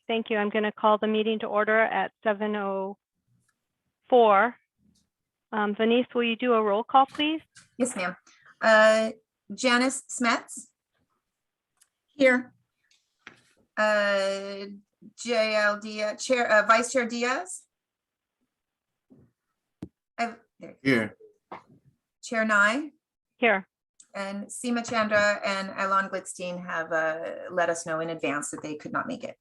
Thank you. I'm going to call the meeting to order at 7:04. Venice, will you do a roll call, please? Yes, ma'am. Janice Smets. Here. JL Diaz, Chair, Vice Chair Diaz. Here. Chair Nye. Here. And Seema Chandra and Alon Glickstein have let us know in advance that they could not make it.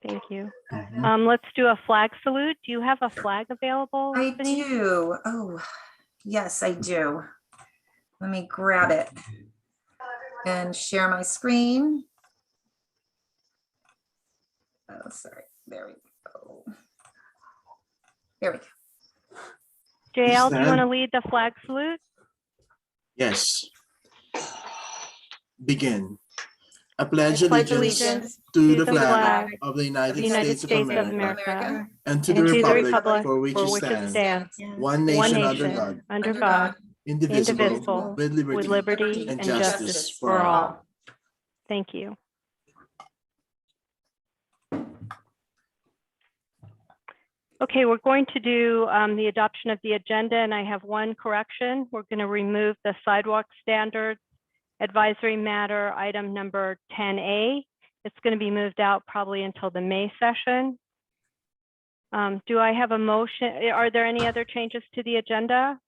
Thank you. Let's do a flag salute. Do you have a flag available? I Venice? do. Oh, yes, I do. Let me grab it and share my screen. Oh, sorry. There we go. There we go. JL, do you want to lead the flag salute? Yes. Begin. I pledge pledge allegiance to the flag of the United United States of America America and to and the to the republic republic for which it stands, one one nation under nation, God, under God, indivisible, indivisible, with with liberty and and justice for all. Thank you. Okay, we're going to do the adoption of the agenda, and I have one correction. We're going to remove the sidewalk standards advisory matter item number 10A. It's going to be moved out probably until the May session. Do I have a motion? Are there any other changes to the agenda?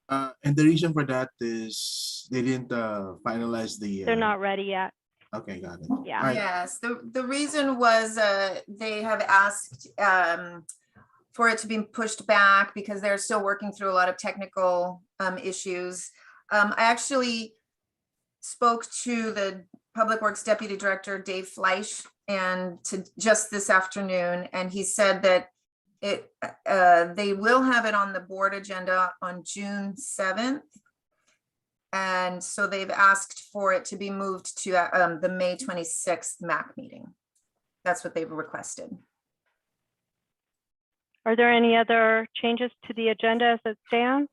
And the reason for that is they didn't finalize the. They're not ready yet. Okay, got it. Yeah. All right. Yes, the reason was they have asked for it to be pushed back because they're still working through a lot of technical issues. I actually spoke to the Public Works Deputy Director, Dave Fleisch, and to just this afternoon, and he said that they will have it on the board agenda on June 7th. And so they've asked for it to be moved to the May 26th MAC meeting. That's what they've requested. Are there any other changes to the agenda as it stands?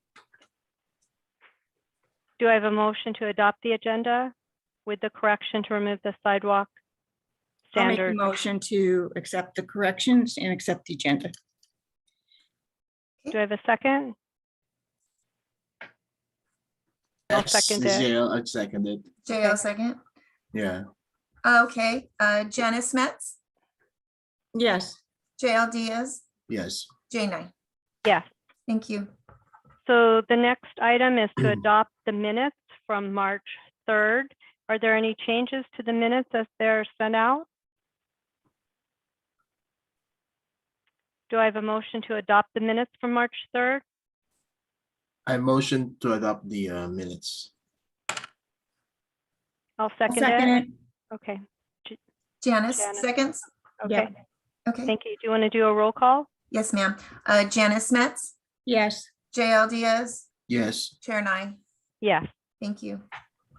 Do I have a motion to adopt the agenda with the correction to remove the sidewalk I'll make a standard? motion to accept the corrections and accept the agenda. Do I have a second? I'll second it. JL, I second it. JL second. Yeah. Okay, Janice Metz, Yes, JL Diaz, Yes. J Nye. Yes. Thank you. So the next item is to adopt the minutes from March 3rd. Are there any changes to the minutes as they're sent out? Do I have a motion to adopt the minutes from March 3rd? I motion to adopt the minutes. I'll I'll second second it. it. Okay. Janice, Janice. seconds. Okay. Yep. Okay, Thank you. Do you want to do a roll call? yes, ma'am. Janice Metz, Yes, JL Diaz, Yes. Chair Nye. Yes. Thank you.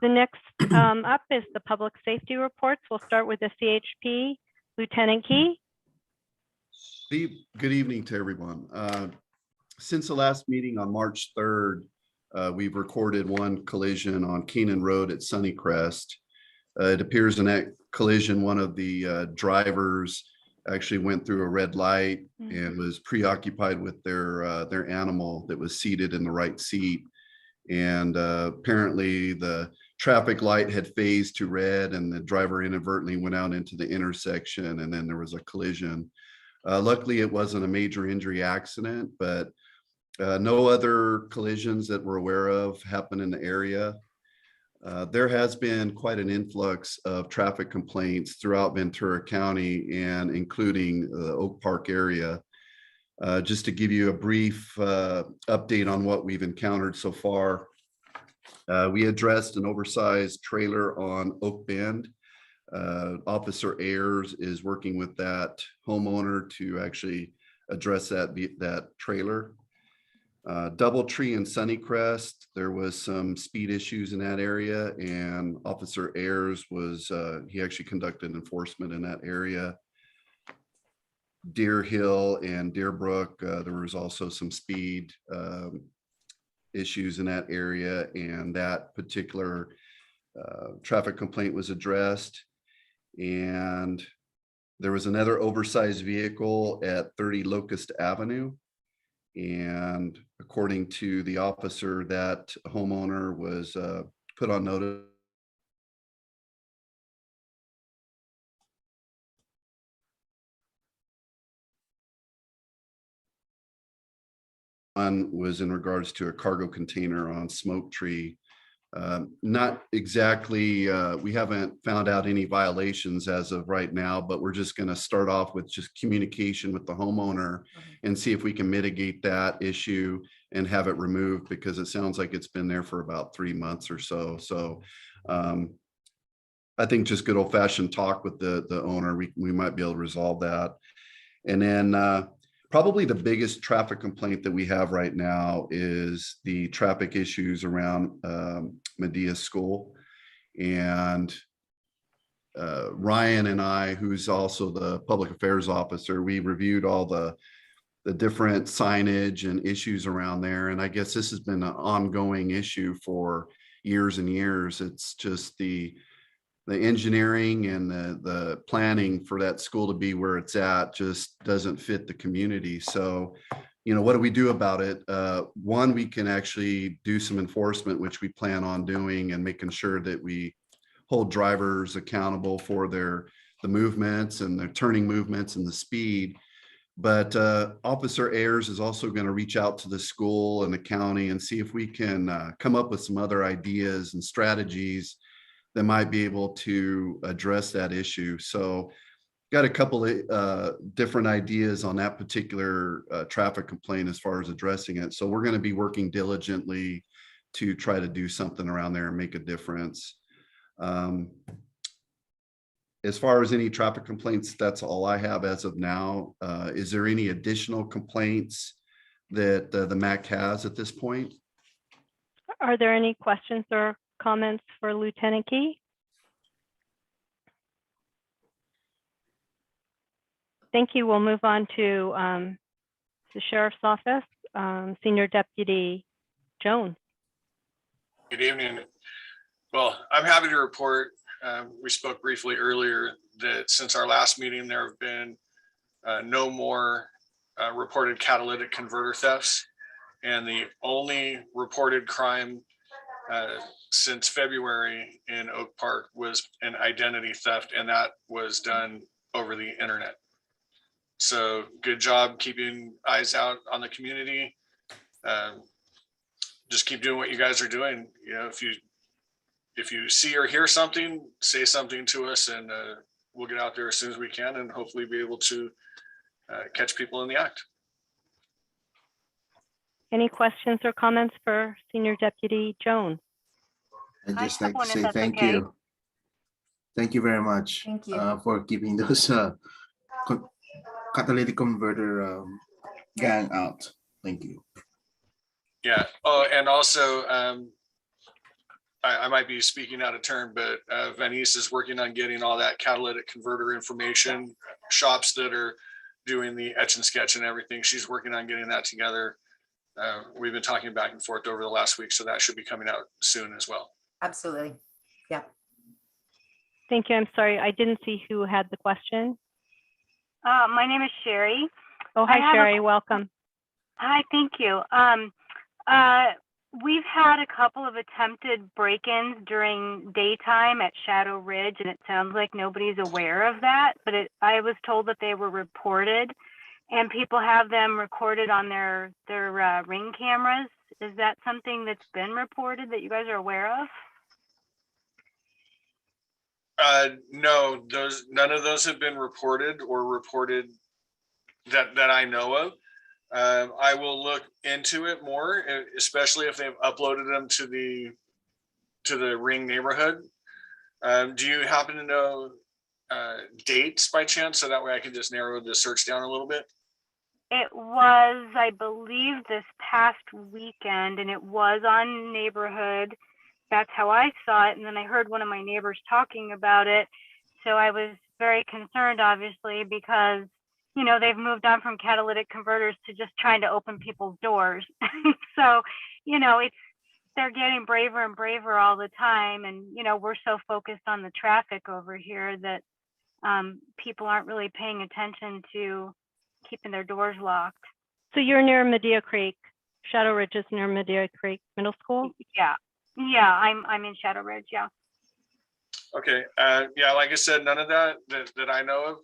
The next up is the public safety reports. We'll start with the CHP. Lieutenant Key. Good evening to everyone. Since the last meeting on March 3rd, we've recorded one collision on Keenan Road at Sunnycrest. It appears in that collision, one of the drivers actually went through a red light and was preoccupied with their animal that was seated in the right seat. And apparently the traffic light had phased to red and the driver inadvertently went out into the intersection, and then there was a collision. Luckily, it wasn't a major injury accident, but no other collisions that we're aware of happened in the area. There has been quite an influx of traffic complaints throughout Ventura County and including the Oak Park area. Just to give you a brief update on what we've encountered so far, we addressed an oversized trailer on Oak Bend. Officer Ayers is working with that homeowner to actually address that trailer. Doubletree and Sunnycrest, there was some speed issues in that area, and Officer Ayers he actually conducted enforcement in that area. Deer Hill and Deerbrook, there was also some speed issues in that area, and that particular traffic complaint was addressed. And there was another oversized vehicle at 30 Locust Avenue. And according to the officer, that homeowner was put on notice. One was in regards to a cargo container on Smoke Tree. Not exactly, we haven't found out any violations as of right now, but we're just going to start off with just communication with the homeowner and see if we can mitigate that issue and have it removed, because it sounds like it's been there for about 3 months or so. So I think just good old fashioned talk with the owner, we might be able to resolve that. And then probably the biggest traffic complaint that we have right now is the traffic issues around Medea School. And Ryan and I, who's also the public affairs officer, we reviewed all the different signage and issues around there. And I guess this has been an ongoing issue for years and years. It's just the engineering and the planning for that school to be where it's at just doesn't fit the community. So, you know, what do we do about it? One, we can actually do some enforcement, which we plan on doing, and making sure that we hold drivers accountable for the movements and their turning movements and the speed. But Officer Ayers is also going to reach out to the school and the county and see if we can come up with some other ideas and strategies that might be able to address that issue. So got a couple of different ideas on that particular traffic complaint as far as addressing it. So we're going to be working diligently to try to do something around there and make a difference. As far as any traffic complaints, that's all I have as of now. Is there any additional complaints that the MAC has at this point? Are there any questions or comments for Lieutenant Key? Thank you. We'll move on to the Sheriff's Office, Senior Deputy Jones. Good evening. Well, I'm happy to report, we spoke briefly earlier, that since our last meeting, there have been no more reported catalytic converter thefts. And the only reported crime since February in Oak Park was an identity theft, and that was done over the internet. So good job keeping eyes out on the community. Just keep doing what you guys are doing. You know, if you see or hear something, say something to us, and we'll get out there as soon as we can and hopefully be able to catch people in the act. Any questions or comments for Senior Deputy Jones? I'd I just have like to one, if say that's thank okay. you. Thank you very much. Thank you. For keeping those catalytic converter gang out. Thank you. Yeah. Oh, and also, I might be speaking out of turn, but Venice is working on getting all that catalytic converter information. Shops that are doing the etch and sketch and everything, she's working on getting that together. We've been talking back and forth over the last week, so that should be coming out soon as well. Absolutely. Yeah. Thank you. I'm sorry, I didn't see who had the question. My name is Sherry. Oh, I hi, have a- Sherry. Welcome. Hi, thank you. We've had a couple of attempted break-ins during daytime at Shadow Ridge, and it sounds like nobody's aware of that, but I was told that they were reported, and people have them recorded on their Ring cameras. Is that something that's been reported that you guys are aware of? No, none of those have been reported or reported that I know of. I will look into it more, especially if they've uploaded them to the Ring neighborhood. Do you happen to know dates by chance, so that way I can just narrow the search down a little bit? It was, I believe, this past weekend, and it was on Neighborhood. That's how I saw it. And then I heard one of my neighbors talking about it. So I was very concerned, obviously, because, you know, they've moved on from catalytic converters to just trying to open people's doors. So, you know, they're getting braver and braver all the time. And, we're so focused on the traffic over here that people aren't really paying attention to keeping their doors locked. So you're near Medea Creek. Shadow Ridge is near Medea Creek Middle School. Yeah. Yeah, I'm in Shadow Ridge. Yeah. Okay, yeah, like I said, none of that I know of.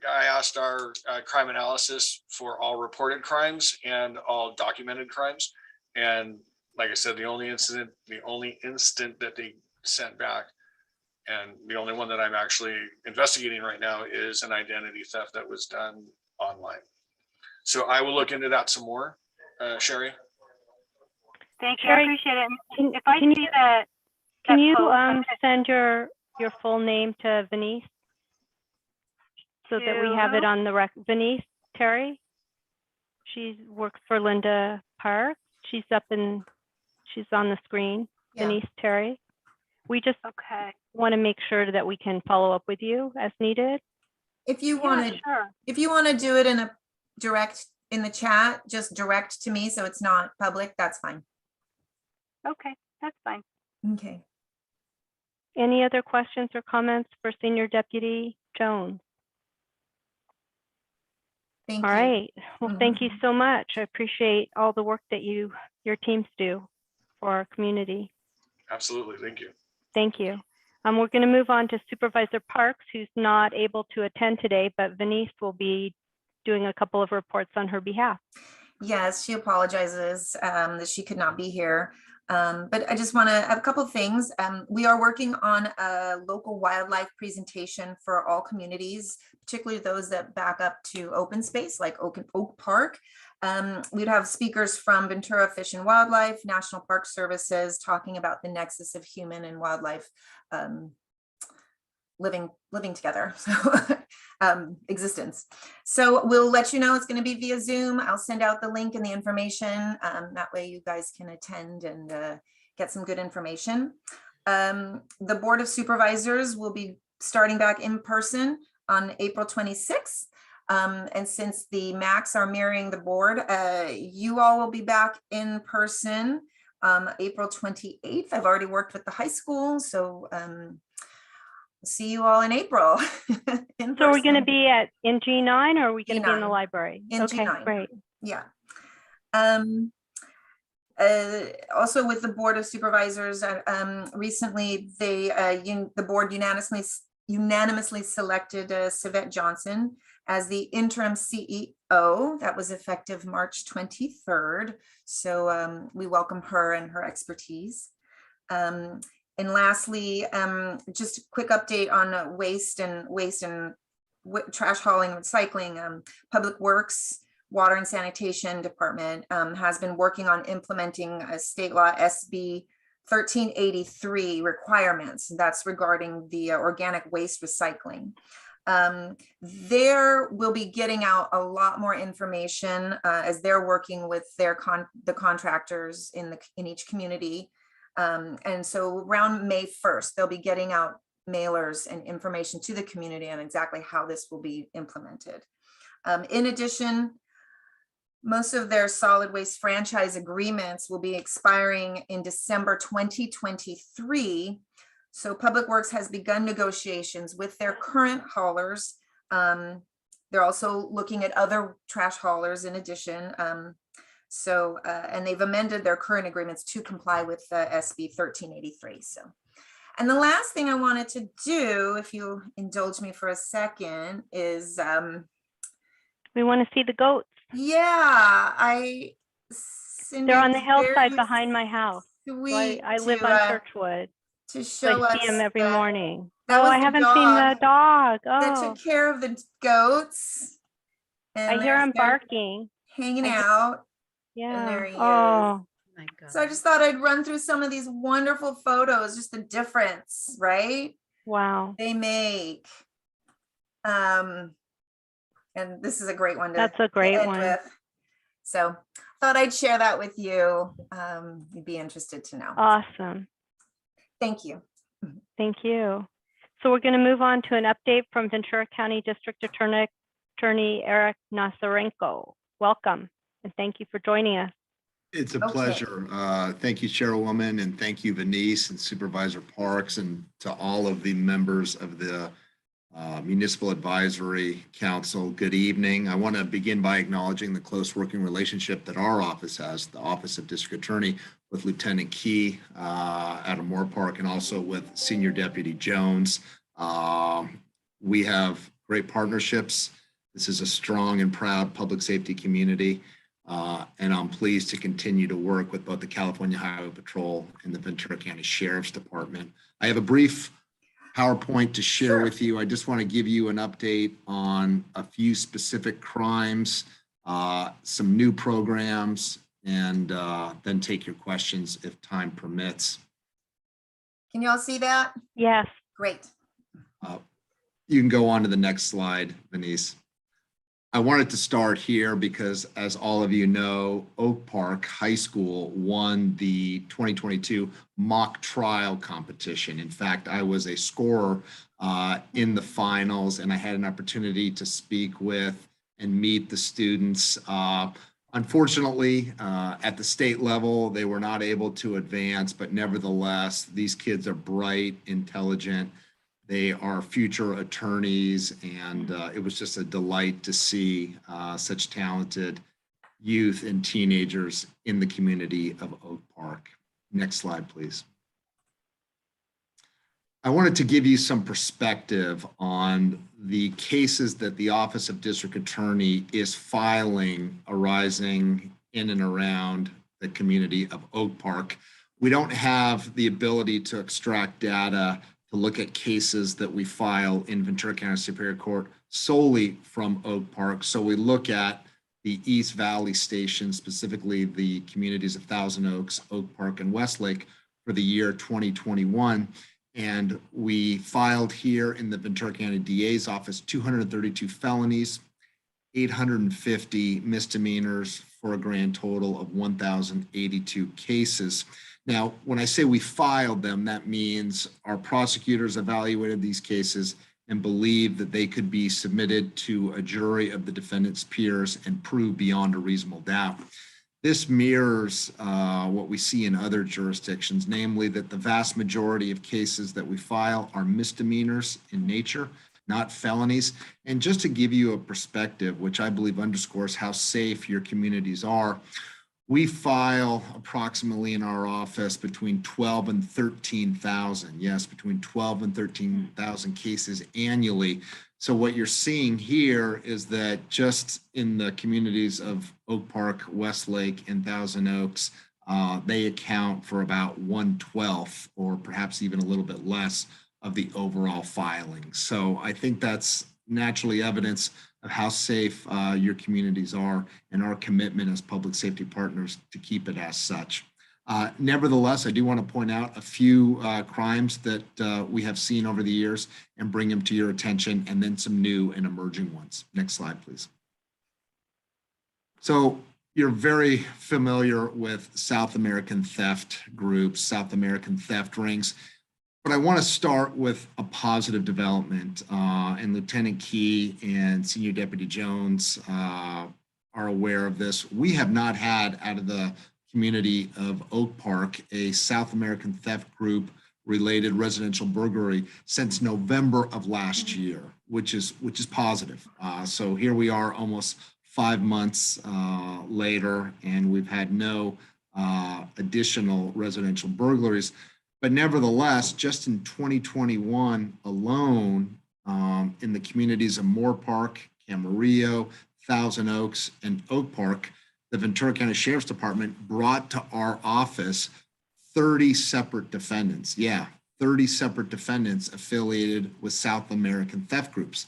I asked our crime analysis for all reported crimes and all documented crimes. And like I said, the only instant that they sent back, and the only one that I'm actually investigating right now, is an identity theft that was done online. So I will look into that some more, Sherry. Thank you. I Sherry, appreciate it. can- If I can see that. Can that you post, send your full name to Venice so that we have it To- on the Venice Terry? She works for Linda Park. She's on the screen. Yeah. Venice Terry. We just Okay. want to make sure that we can follow up with you as needed. If you Yeah, want to, sure. if you want to do it in a direct in the chat, just direct to me so it's not public, that's fine. Okay, that's fine. Okay. Any other questions or comments for Senior Deputy Jones? Thank All you. right. Well, thank you Mhm. so much. I appreciate all the work that your teams do for our community. Absolutely, thank you. Thank you. We're going to move on to Supervisor Parks, who's not able to attend today, but Venice will be doing a couple of reports on her behalf. Yes, she apologizes that she could not be here. But I just want to have a couple of things. We are working on a local wildlife presentation for all communities, particularly those that back up to open space like Oak Park. We'd have speakers from Ventura Fish and Wildlife, National Park Services, talking about the nexus of human and wildlife living together, so existence. So we'll let you know it's going to be via Zoom. I'll send out the link and the information. That way you guys can attend and get some good information. The Board of Supervisors will be starting back in person on April 26th. And since the MACs are mirroring the board, you all will be back in person April 28th. I've already worked with the high school, so see you all in April. So we're going to be in G9, or are we going to be in the G9. library? In Okay, G9. great. Yeah. Also with the Board of Supervisors, recently the board unanimously selected Savette Johnson as the interim CEO. That was effective March 23rd. So we welcome her and her expertise. And lastly, just a quick update on waste and trash hauling and recycling. Public Works, Water and Sanitation Department has been working on implementing a state law SB 1383 requirements. That's regarding the organic waste recycling. There will be getting out a lot more information as they're working with the contractors in each community. And so around May 1st, they'll be getting out mailers and information to the community on exactly how this will be implemented. In addition, most of their solid waste franchise agreements will be expiring in December 2023. So Public Works has begun negotiations with their current haulers. They're also looking at other trash haulers in addition. And they've amended their current agreements to comply with SB 1383. So, and the last thing I wanted to do, if you indulge me for a second, is We want to see the goats. yeah, They're on the hillside behind my house. So Sweet. I live on Churchwood. To So show I us see them every that- morning. that Oh, was I the haven't seen the dog. that Oh, took care of the goats. And I hear there's him they're barking. hanging out. Yeah. there he is. Oh, My God. So I just thought I'd run through some of these wonderful photos, just the difference, right? wow. They make. And this is a great one to That's a great end one. with. So thought I'd share that with you. You'd be interested to know. Awesome. Thank you. Thank you. So we're going to move on to an update from Ventura County District Attorney Eric Nazarenko. Welcome, and thank you for joining us. It's a Okay. pleasure. Thank you, Chairwoman, and thank you, Venice and Supervisor Parks, and to all of the members of the Municipal Advisory Council. Good evening. I want to begin by acknowledging the close working relationship that our office has, the Office of District Attorney, with Lieutenant Key out of Moore Park, and also with Senior Deputy Jones. We have great partnerships. This is a strong and proud public safety community. And I'm pleased to continue to work with both the California Highway Patrol and the Ventura County Sheriff's Department. I have a brief PowerPoint to share with you. I just want to give you an update on a few specific crimes, some new programs, and then take your questions if time permits. Can you all see that? Yes. Great. You can go on to the next slide, Venice. I wanted to start here because, as all of you know, Oak Park High School won the 2022 mock trial competition. In fact, I was a scorer in the finals, and I had an opportunity to speak with and meet the students. Unfortunately, at the state level, they were not able to advance, but nevertheless, these kids are bright, intelligent. They are future attorneys, and it was just a delight to see such talented youth and teenagers in the community of Oak Park. Next slide, please. I wanted to give you some perspective on the cases that the Office of District Attorney is filing arising in and around the community of Oak Park. We don't have the ability to extract data to look at cases that we file in Ventura County Superior Court solely from Oak Park. So we look at the East Valley Station, specifically the communities of Thousand Oaks, Oak Park, and Westlake for the year 2021. And we filed here in the Ventura County DA's office 232 felonies, 850 misdemeanors for a grand total of 1,082 cases. Now, when I say we filed them, that means our prosecutors evaluated these cases and believed that they could be submitted to a jury of the defendant's peers and proved beyond a reasonable doubt. This mirrors what we see in other jurisdictions, namely that the vast majority of cases that we file are misdemeanors in nature, not felonies. And just to give you a perspective, which I believe underscores how safe your communities are, we file approximately in our office between 12 and 13,000. Yes, between 12 and 13,000 cases annually. So what you're seeing here is that just in the communities of Oak Park, Westlake, and Thousand Oaks, they account for about 1/12 or perhaps even a little bit less of the overall filings. So I think that's naturally evidence of how safe your communities are and our commitment as public safety partners to keep it as such. Nevertheless, I do want to point out a few crimes that we have seen over the years and bring them to your attention, and then some new and emerging ones. Next slide, please. So you're very familiar with South American theft groups, South American theft rings. But I want to start with a positive development, and Lieutenant Key and Senior Deputy Jones are aware of this. We have not had out of the community of Oak Park a South American theft group related residential burglary since November of last year, which is positive. So here we are almost 5 months later, and we've had no additional residential burglaries. But nevertheless, just in 2021 alone, in the communities of Moore Park, Camarillo, Thousand Oaks, and Oak Park, the Ventura County Sheriff's Department brought to our office 30 separate defendants. Yeah, 30 separate defendants affiliated with South American theft groups.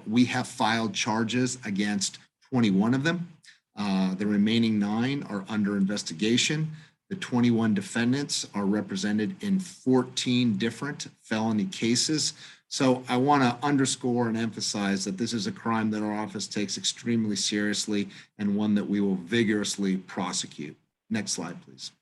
We have filed charges against 21 of them. The remaining 9 are under investigation. The 21 defendants are represented in 14 different felony cases. So I want to underscore and emphasize that this is a crime that our office takes extremely seriously and one that we will vigorously prosecute. Next slide, please.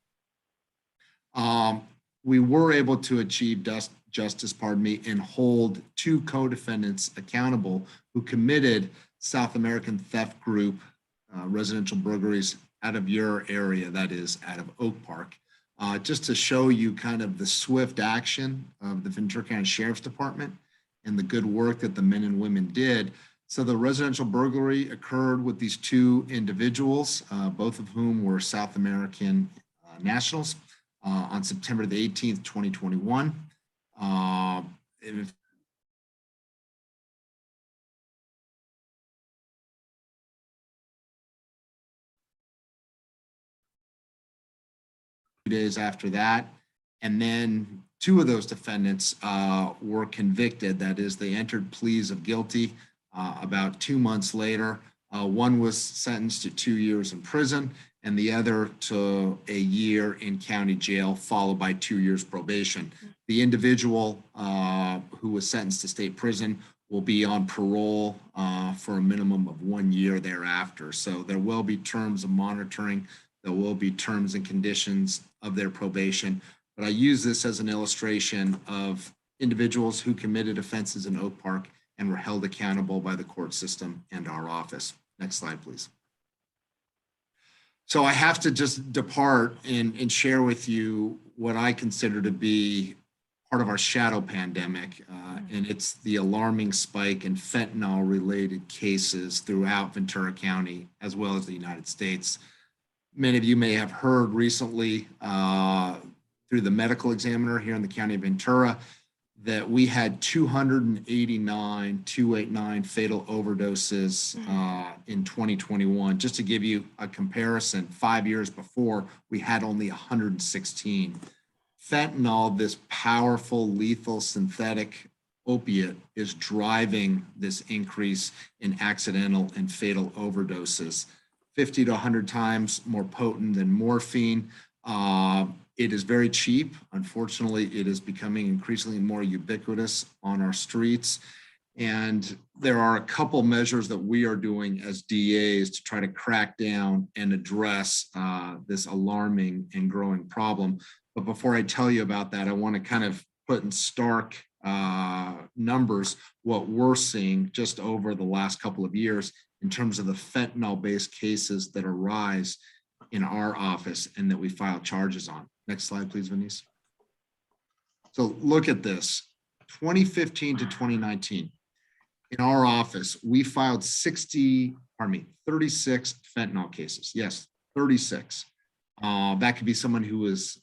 We were able to achieve justice, and hold 2 co-defendants accountable who committed South American theft group residential burglaries out of your area, that is out of Oak Park, just to show you kind of the swift action of the Ventura County Sheriff's Department and the good work that the men and women did. So the residential burglary occurred with these two individuals, both of whom were South American nationals, on September the 18th, 2021. Days after that, and then two of those defendants were convicted. That is, they entered pleas of guilty about 2 months later. One was sentenced to 2 years in prison and the other to a year in county jail, followed by 2 years probation. The individual who was sentenced to state prison will be on parole for a minimum of 1 year thereafter. So there will be terms of monitoring. There will be terms and conditions of their probation. But I use this as an illustration of individuals who committed offenses in Oak Park and were held accountable by the court system and our office. Next slide, please. So I have to just depart and share with you what I consider to be part of our shadow pandemic, and it's the alarming spike in fentanyl-related cases throughout Ventura County, as well as the United States. Many of you may have heard recently through the medical examiner here in the county of Ventura that we had 289 fatal overdoses in 2021. Just to give you a comparison, 5 years before, we had only 116. Fentanyl, this powerful, lethal, synthetic opiate, is driving this increase in accidental and fatal overdoses. 50 to 100 times more potent than morphine. It is very cheap. Unfortunately, it is becoming increasingly more ubiquitous on our streets. And there are a couple measures that we are doing as DAs to try to crack down and address this alarming and growing problem. But before I tell you about that, I want to kind of put in stark numbers what we're seeing just over the last couple of years in terms of the fentanyl-based cases that arise in our office and that we file charges on. Next slide, please, Venice. So look at this, 2015 to 2019. In our office, we filed 36 fentanyl cases. Yes, 36. That could be someone who is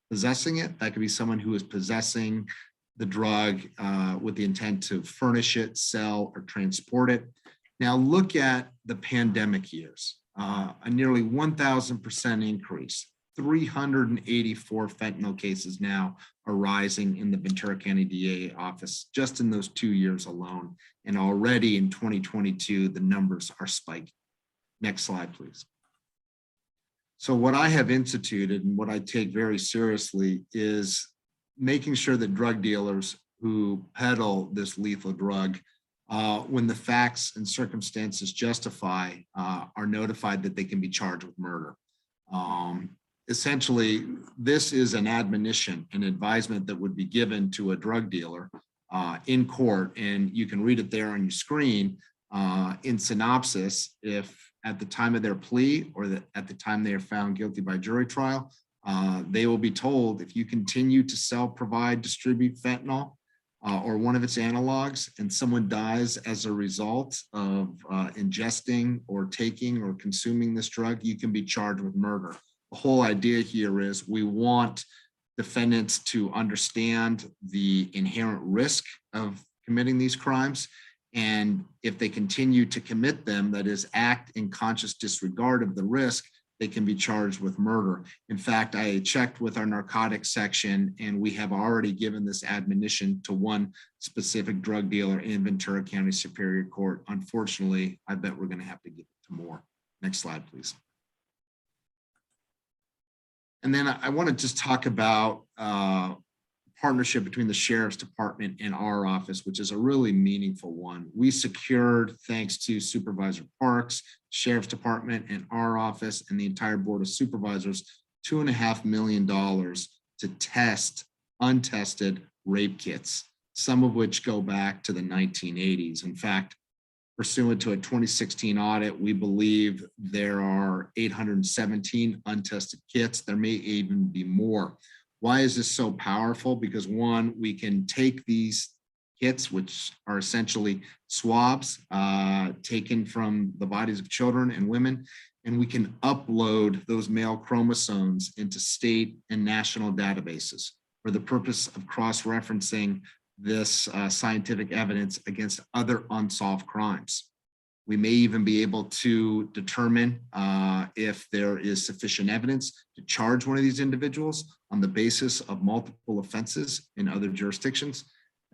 possessing it. That could be someone who is possessing the drug with the intent to furnish it, sell, or transport it. Now look at the pandemic years, a nearly 1,000% increase, 384 fentanyl cases now arising in the Ventura County DA office just in those 2 years alone. And already in 2022, the numbers are spiking. Next slide, please. So what I have instituted and what I take very seriously is making sure that drug dealers who peddle this lethal drug, when the facts and circumstances justify, are notified that they can be charged with murder. Essentially, this is an admonition, an advisement that would be given to a drug dealer in court, and you can read it there on your screen in synopsis. If at the time of their plea or at the time they are found guilty by jury trial, they will be told, if you continue to sell, provide, distribute fentanyl or one of its analogs, and someone dies as a result of ingesting or taking or consuming this drug, you can be charged with murder. The whole idea here is we want defendants to understand the inherent risk of committing these crimes. And if they continue to commit them, that is, act in conscious disregard of the risk, they can be charged with murder. In fact, I checked with our narcotics section, and we have already given this admonition to one specific drug dealer in Ventura County Superior Court. Unfortunately, I bet we're going to have to give it to more. Next slide, please. And then I want to just talk about partnership between the Sheriff's Department and our office, which is a really meaningful one. We secured, thanks to Supervisor Parks, Sheriff's Department, and our office, and the entire Board of Supervisors, $2.5 million to test untested rape kits, some of which go back to the 1980s. In fact, Pursuant to a 2016 audit, we believe there are 817 untested kits. There may even be more. Why is this so powerful? Because one, we can take these kits, which are essentially swabs taken from the bodies of children and women, and we can upload those male chromosomes into state and national databases for the purpose of cross-referencing this scientific evidence against other unsolved crimes. We may even be able to determine if there is sufficient evidence to charge one of these individuals on the basis of multiple offenses in other jurisdictions.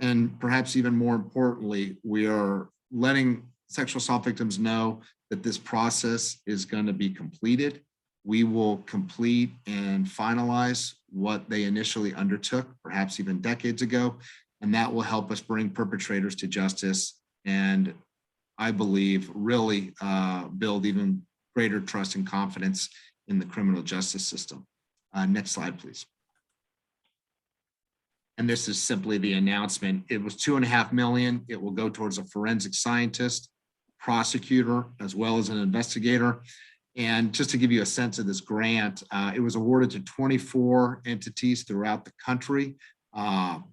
And perhaps even more importantly, we are letting sexual assault victims know that this process is going to be completed. We will complete and finalize what they initially undertook, perhaps even decades ago, and that will help us bring perpetrators to justice and, I believe, really build even greater trust and confidence in the criminal justice system. Next slide, please. And this is simply the announcement. It was $2.5 million. It will go towards a forensic scientist, prosecutor, as well as an investigator. And just to give you a sense of this grant, it was awarded to 24 entities throughout the country: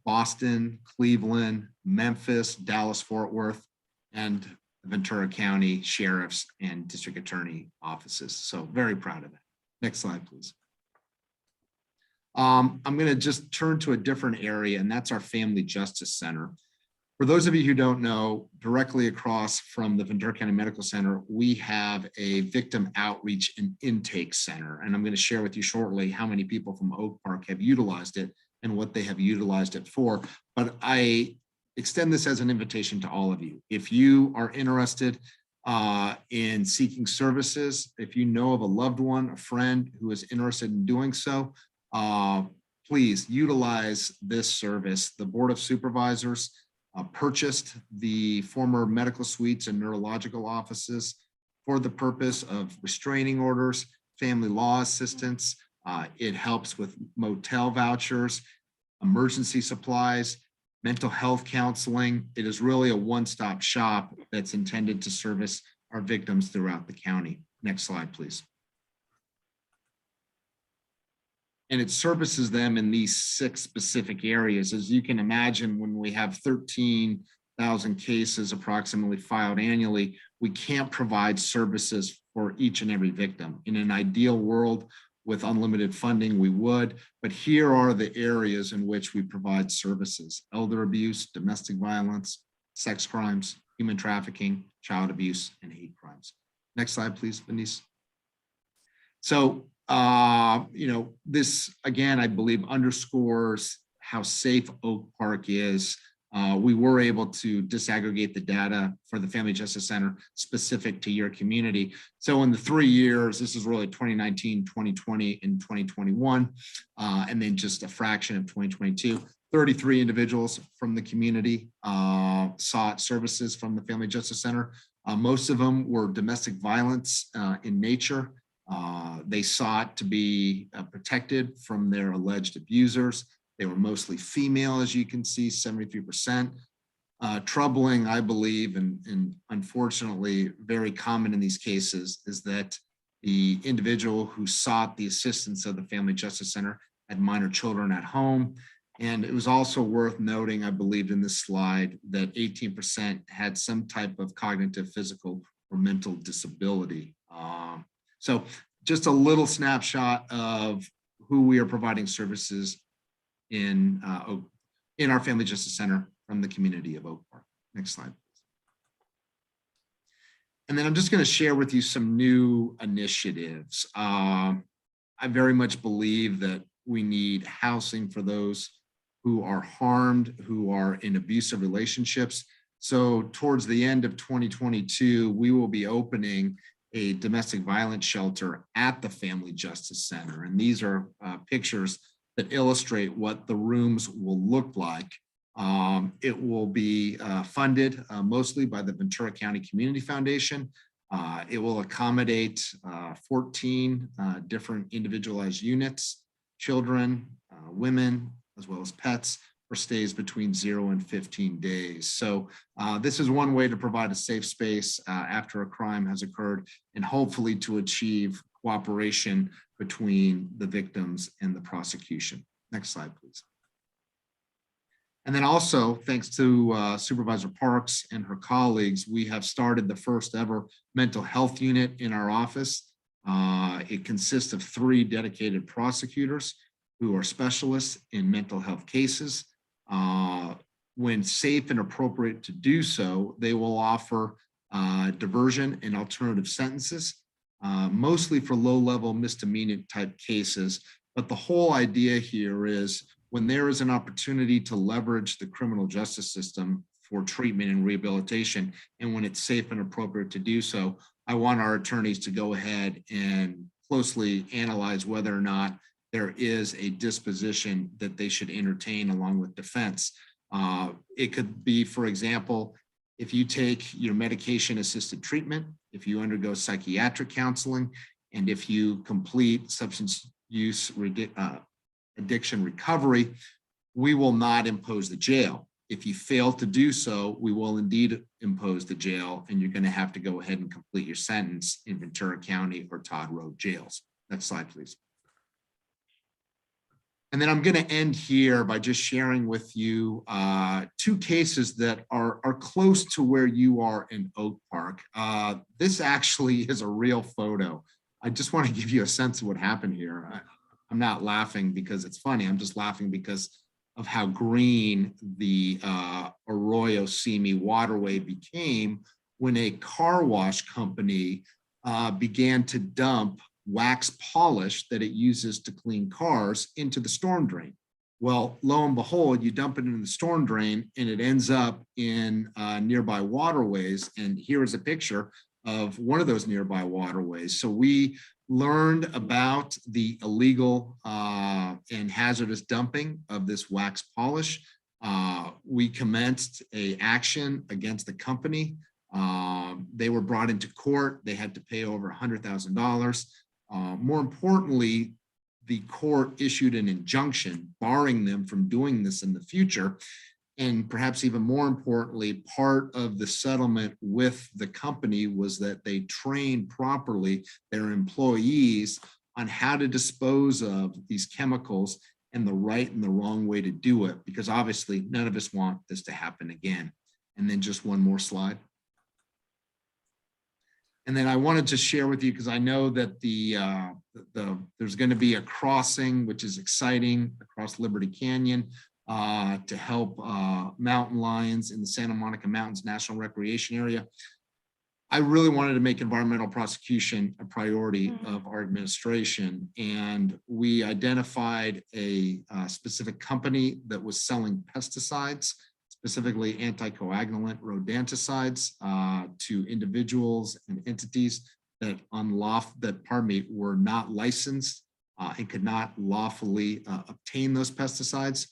Boston, Cleveland, Memphis, Dallas, Fort Worth, and Ventura County sheriffs and district attorney offices. So very proud of that. Next slide, please. I'm going to just turn to a different area, and that's our Family Justice Center. For those of you who don't know, directly across from the Ventura County Medical Center, we have a victim outreach and intake center. And I'm going to share with you shortly how many people from Oak Park have utilized it and what they have utilized it for. But I extend this as an invitation to all of you. If you are interested in seeking services, if you know of a loved one, a friend who is interested in doing so, please utilize this service. The Board of Supervisors purchased the former medical suites and neurological offices for the purpose of restraining orders, family law assistance. It helps with motel vouchers, emergency supplies, mental health counseling. It is really a one-stop shop that's intended to service our victims throughout the county. Next slide, please. And it services them in these 6 specific areas. As you can imagine, when we have 13,000 cases approximately filed annually, we can't provide services for each and every victim. In an ideal world with unlimited funding, we would, but here are the areas in which we provide services: elder abuse, domestic violence, sex crimes, human trafficking, child abuse, and hate crimes. Next slide, please, Denise. So, this, again, I believe underscores how safe Oak Park is. We were able to disaggregate the data for the Family Justice Center specific to your community. So in the 3 years, this is really 2019, 2020, and 2021, and then just a fraction of 2022, 33 individuals from the community sought services from the Family Justice Center. Most of them were domestic violence in nature. They sought to be protected from their alleged abusers. They were mostly female, as you can see, 73%. Troubling, I believe, and unfortunately very common in these cases, is that the individual who sought the assistance of the Family Justice Center had minor children at home. And it was also worth noting, I believe in this slide, that 18% had some type of cognitive, physical, or mental disability. So just a little snapshot of who we are providing services in our Family Justice Center from the community of Oak Park. Next slide. And then I'm just going to share with you some new initiatives. I very much believe that we need housing for those who are harmed, who are in abusive relationships. So towards the end of 2022, we will be opening a domestic violence shelter at the Family Justice Center. And these are pictures that illustrate what the rooms will look like. It will be funded mostly by the Ventura County Community Foundation. It will accommodate 14 different individualized units, children, women, as well as pets, for stays between 0 and 15 days. So this is one way to provide a safe space after a crime has occurred, and hopefully to achieve cooperation between the victims and the prosecution. Next slide, please. And then also, thanks to Supervisor Parks and her colleagues, we have started the first ever mental health unit in our office. It consists of 3 dedicated prosecutors who are specialists in mental health cases. When safe and appropriate to do so, they will offer diversion and alternative sentences, mostly for low-level misdemeanor type cases. But the whole idea here is when there is an opportunity to leverage the criminal justice system for treatment and rehabilitation, and when it's safe and appropriate to do so, I want our attorneys to go ahead and closely analyze whether or not there is a disposition that they should entertain along with defense. It could be, for example, if you take your medication-assisted treatment, if you undergo psychiatric counseling, and if you complete substance use addiction recovery, we will not impose the jail. If you fail to do so, we will indeed impose the jail, and you're going to have to go ahead and complete your sentence in Ventura County or Todd Road jails. Next slide, please. And then I'm going to end here by just sharing with you 2 cases that are close to where you are in Oak Park. This actually is a real photo. I just want to give you a sense of what happened here. I'm not laughing because it's funny. I'm just laughing because of how green the Arroyo Simi waterway became when a car wash company began to dump wax polish that it uses to clean cars into the storm drain. Well, lo and behold, you dump it into the storm drain and it ends up in nearby waterways. And here is a picture of one of those nearby waterways. So we learned about the illegal and hazardous dumping of this wax polish. We commenced an action against the company. They were brought into court. They had to pay over $100,000. More importantly, the court issued an injunction barring them from doing this in the future. And perhaps even more importantly, part of the settlement with the company was that they trained properly their employees on how to dispose of these chemicals and the right and the wrong way to do it, because obviously none of us want this to happen again. And then just one more slide. And then I wanted to share with you, because I know that there's going to be a crossing, which is exciting, across Liberty Canyon to help mountain lions in the Santa Monica Mountains National Recreation Area. I really wanted to make environmental prosecution a priority of our administration. And we identified a specific company that was selling pesticides, specifically anticoagulant rodenticides, to individuals and entities that were not licensed and could not lawfully obtain those pesticides.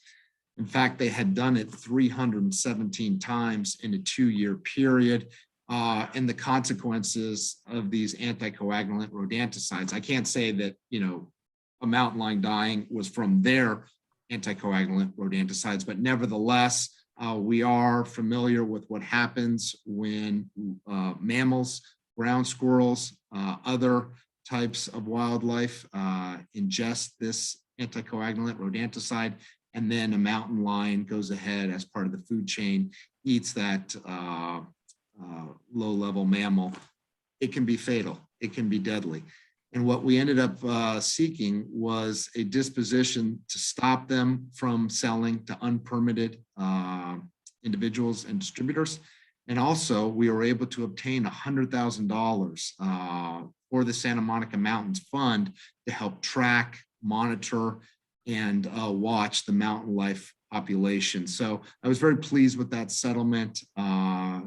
In fact, they had done it 317 times in a 2-year period. And the consequences of these anticoagulant rodenticides, I can't say that, a mountain lion dying was from their anticoagulant rodenticides, but nevertheless, we are familiar with what happens when mammals, ground squirrels, other types of wildlife ingest this anticoagulant rodenticide, and then a mountain lion goes ahead as part of the food chain, eats that low-level mammal. It can be fatal. It can be deadly. And what we ended up seeking was a disposition to stop them from selling to unpermitted individuals and distributors. And also, we were able to obtain $100,000 for the Santa Monica Mountains Fund to help track, monitor, and watch the mountain life population. So I was very pleased with that settlement.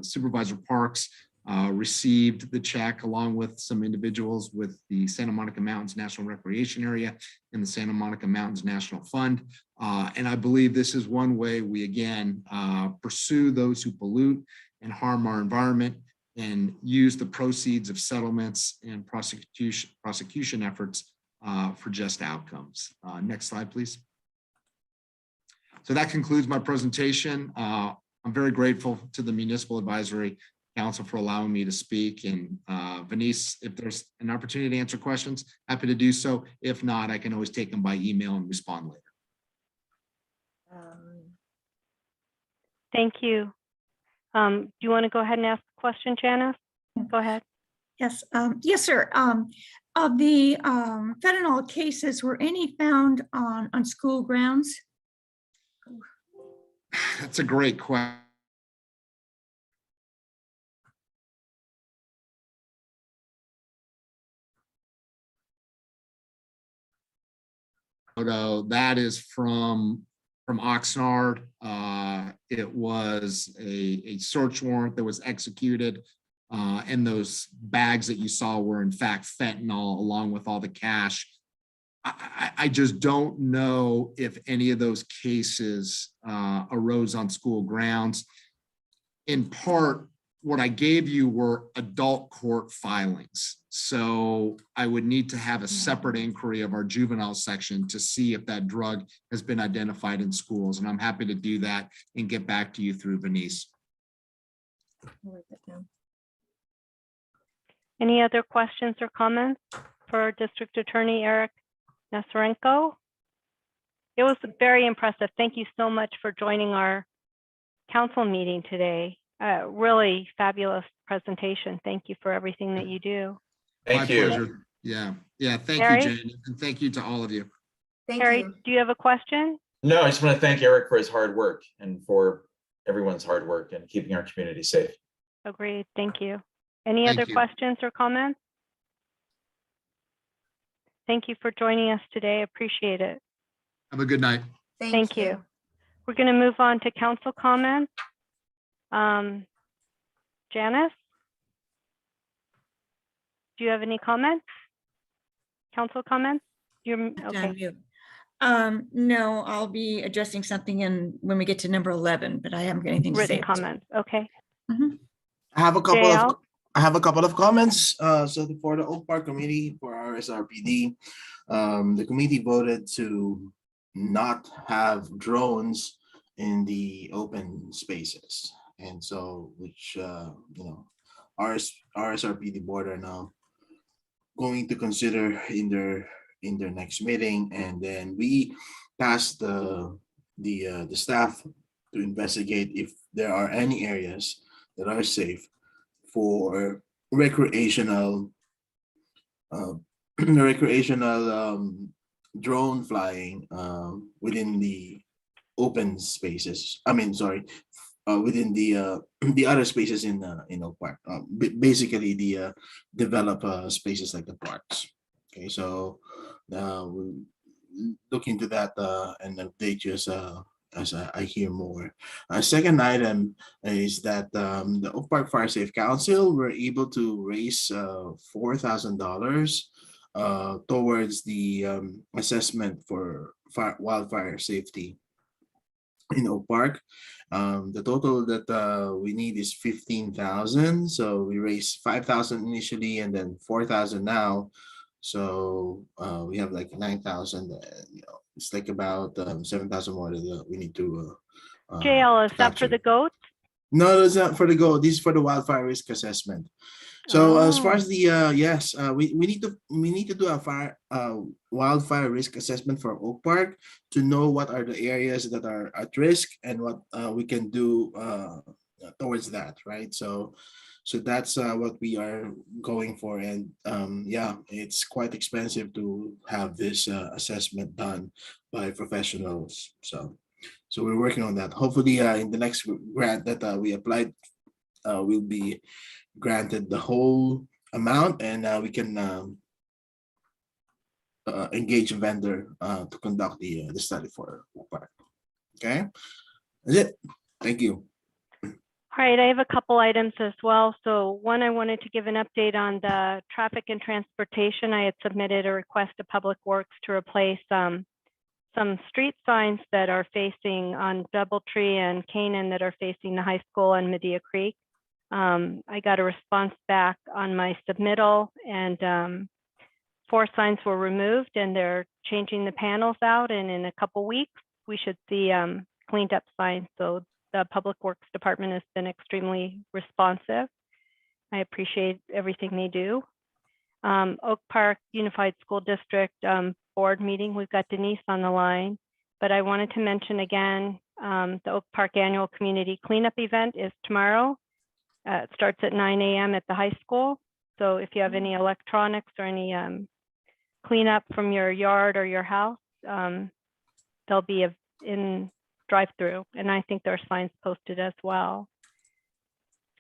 Supervisor Parks received the check along with some individuals with the Santa Monica Mountains National Recreation Area and the Santa Monica Mountains National Fund. And I believe this is one way we, again, pursue those who pollute and harm our environment and use the proceeds of settlements and prosecution efforts for just outcomes. Next slide, please. So that concludes my presentation. I'm very grateful to the Municipal Advisory Council for allowing me to speak. And Venice, if there's an opportunity to answer questions, happy to do so. If not, I can always take them by email and respond later. Thank you. Do you want to go ahead and ask the question, Janice? Go ahead. Yes, yes, sir. Of the fentanyl cases, were any found on school grounds? That's a great question. That is from Oxnard. It was a search warrant that was executed. And those bags that you saw were in fact fentanyl along with all the cash. I just don't know if any of those cases arose on school grounds. In part, what I gave you were adult court filings. So I would need to have a separate inquiry of our juvenile section to see if that drug has been identified in schools. And I'm happy to do that and get back to you through Venice. Any other questions or comments for District Attorney Eric Nesarenko? It was very impressive. Thank you so much for joining our council meeting today. Really fabulous presentation. Thank you for everything that you do. My pleasure. Yeah. Thank Harry? you, Jane. And thank you to all of you. Thank Harry, you. do you have a question? No, I just want to thank Eric for his hard work and for everyone's hard work and keeping our community safe. Agreed. Thank you. Any Thank other you. questions or comments? Thank you for joining us today. Appreciate it. Have a good night. Thank you. We're going to move on to council comments. Janice? Do you have any comments? Council comments? You're okay. No, I'll be addressing something when we get to number 11, but I haven't got anything to say. Written comments. Okay. I have a couple JL? of comments. So for the Oak Park Committee for RSRPD, the committee voted to not have drones in the open spaces, and so which RSRPD board are now going to consider in their next meeting, and then we tasked the staff to investigate if there are any areas that are safe for recreational drone flying within the open spaces. Within the other spaces in Oak Park. Basically the develop spaces like the parks. Okay, so we'll look into that and update you as I hear more. Second item is that the Oak Park Fire Safe Council were able to raise $4,000 towards the assessment for wildfire safety in Oak Park. The total that we need is 15,000. So we raised 5,000 initially and then 4,000 now. So we have like 9,000. It's like about 7,000 more that we need to. JL, is that for capture. the goats? No, it's not for the goal. This is for the wildfire risk assessment. So as far as the we need to do a wildfire risk assessment for Oak Park to know what are the areas that are at risk and what we can do towards that, right? So that's what we are going for, and it's quite expensive to have this assessment done by professionals. So we're working on that. Hopefully, in the next grant that we applied, we'll be granted the whole amount, and we can engage a vendor to conduct the study for Oak Park. Okay, that's it. Thank you. All right, I have a couple items as well. So one, I wanted to give an update on the traffic and transportation. I had submitted a request to Public Works to replace some street signs that are facing on Doubletree and Canaan that are facing the high school and Medea Creek. I got a response back on my submittal, and 4 signs were removed, and they're changing the panels out, and in a couple weeks we should see cleaned up signs. So the Public Works Department has been extremely responsive. I appreciate everything they do. Oak Park Unified School District board meeting, we've got Denise on the line, but I wanted to mention again, the Oak Park Annual Community Cleanup event is tomorrow. It starts at 9 a.m. at the high school. So if you have any electronics or any cleanup from your yard or your house, they'll be in drive-through, and I think there are signs posted as well.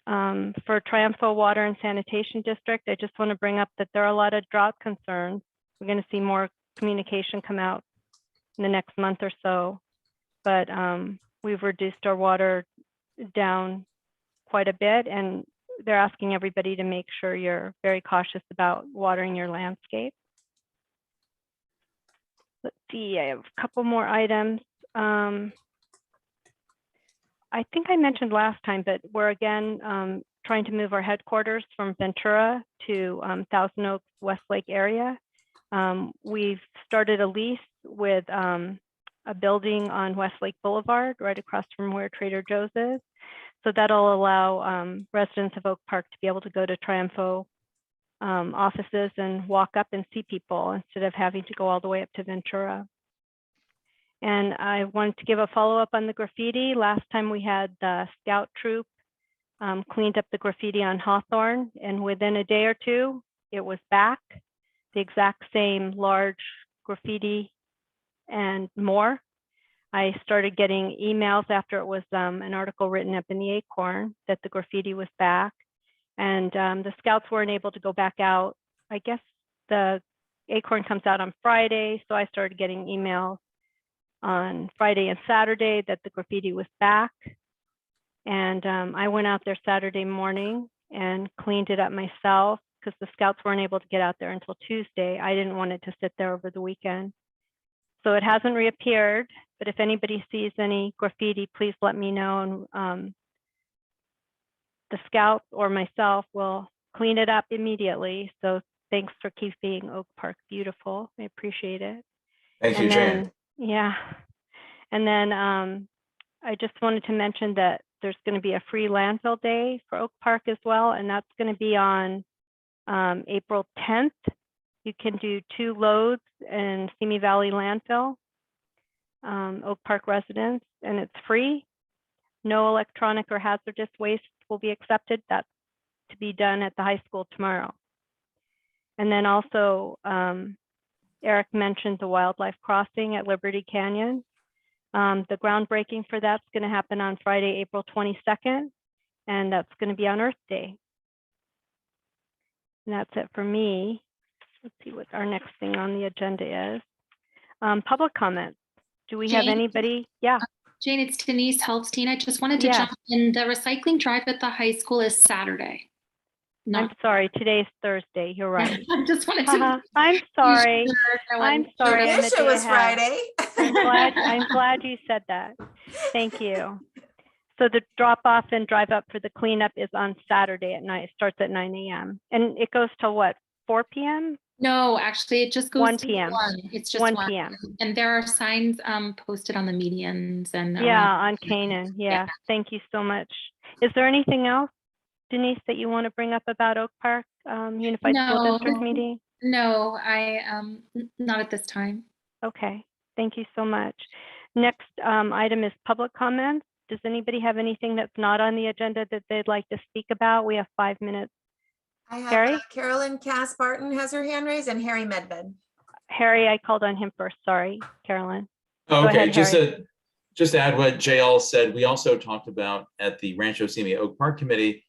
For Triumpho Water and Sanitation District, I just want to bring up that there are a lot of drought concerns. We're going to see more communication come out in the next month or so, but we've reduced our water down quite a bit, and they're asking everybody to make sure you're very cautious about watering your landscape. Let's see, I have a couple more items. I think I mentioned last time, but we're again trying to move our headquarters from Ventura to Thousand Oaks, Westlake area. We've started a lease with a building on Westlake Boulevard, right across from where Trader Joe's is. So that'll allow residents of Oak Park to be able to go to Triumpho offices and walk up and see people instead of having to go all the way up to Ventura. And I wanted to give a follow-up on the graffiti. Last time we had the scout troop cleaned up the graffiti on Hawthorne, and within a day or two, it was back, the exact same large graffiti and more. I started getting emails after it was an article written up in the Acorn that the graffiti was back, and the scouts weren't able to go back out. I guess the Acorn comes out on Friday, so I started getting emails on Friday and Saturday that the graffiti was back. And I went out there Saturday morning and cleaned it up myself because the scouts weren't able to get out there until Tuesday. I didn't want it to sit there over the weekend. So it hasn't reappeared, but if anybody sees any graffiti, please let me know, and the scouts or myself will clean it up immediately. So thanks for keeping Oak Park beautiful. I appreciate it. Thank you, And Jan. then, yeah. And then I just wanted to mention that there's going to be a free landfill day for Oak Park as well, and that's going to be on April 10th. You can do 2 loads in Simi Valley landfill, Oak Park residents, and it's free. No electronic or hazardous waste will be accepted. That's to be done at the high school tomorrow. And then also, Eric mentioned the wildlife crossing at Liberty Canyon. The groundbreaking for that's going to happen on Friday, April 22nd, and that's going to be on Earth Day. And that's it for me. Let's see what our next thing on the agenda is. Public comments. Do we have Jane? anybody? Yeah. Jane, it's Denise Helfstein. I just wanted to Yes. jump in. The recycling drive at the high school is Saturday. I'm sorry, today's Thursday. You're right. I just wanted to. I'm sorry. No I'm one- sorry. I I'm a wish it day was ahead. Friday. I'm glad you said that. Thank you. So the drop off and drive up for the cleanup is on Saturday at night. It starts at 9 a.m. and it goes till what, 4 p.m.? No, actually, it just goes 1 to p.m. 1. It's just 1 1 p.m. And there are signs posted on the medians and Yeah, around. on Canaan. Yeah. Thank you so much. Is there anything else, Denise, that you want to bring up about Oak Park Unified School No. District meeting? No, not at this time. Okay. Thank you so much. Next item is public comments. Does anybody have anything that's not on the agenda that they'd like to speak about? We have 5 minutes. I have Harry? Carolyn Cass Barton has her hand raised, and Harry Medved. Harry, I called on him first. Sorry, Carolyn. Go Okay, ahead, Harry. just to add what JL said, we also talked about at the Rancho Simi Oak Park Committee,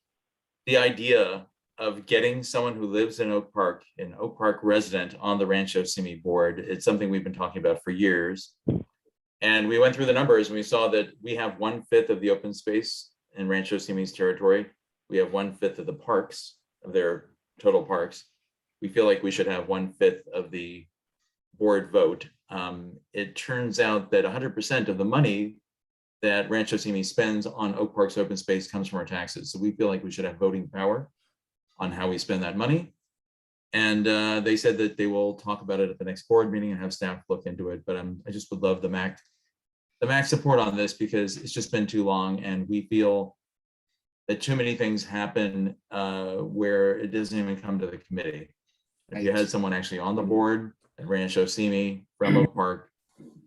the idea of getting someone who lives in Oak Park, an Oak Park resident, on the Rancho Simi board. It's something we've been talking about for years. And we went through the numbers and we saw that we have 1/5 of the open space in Rancho Simi's territory. We have 1/5 of the parks, of their total parks. We feel like we should have 1/5 of the board vote. It turns out that 100% of the money that Rancho Simi spends on Oak Park's open space comes from our taxes. So we feel like we should have voting power on how we spend that money. And they said that they will talk about it at the next board meeting and have staff look into it. But I just would love the max support on this because it's just been too long and we feel that too many things happen where it doesn't even come to the committee. If you had someone actually on the board at Rancho Simi from Oak Park,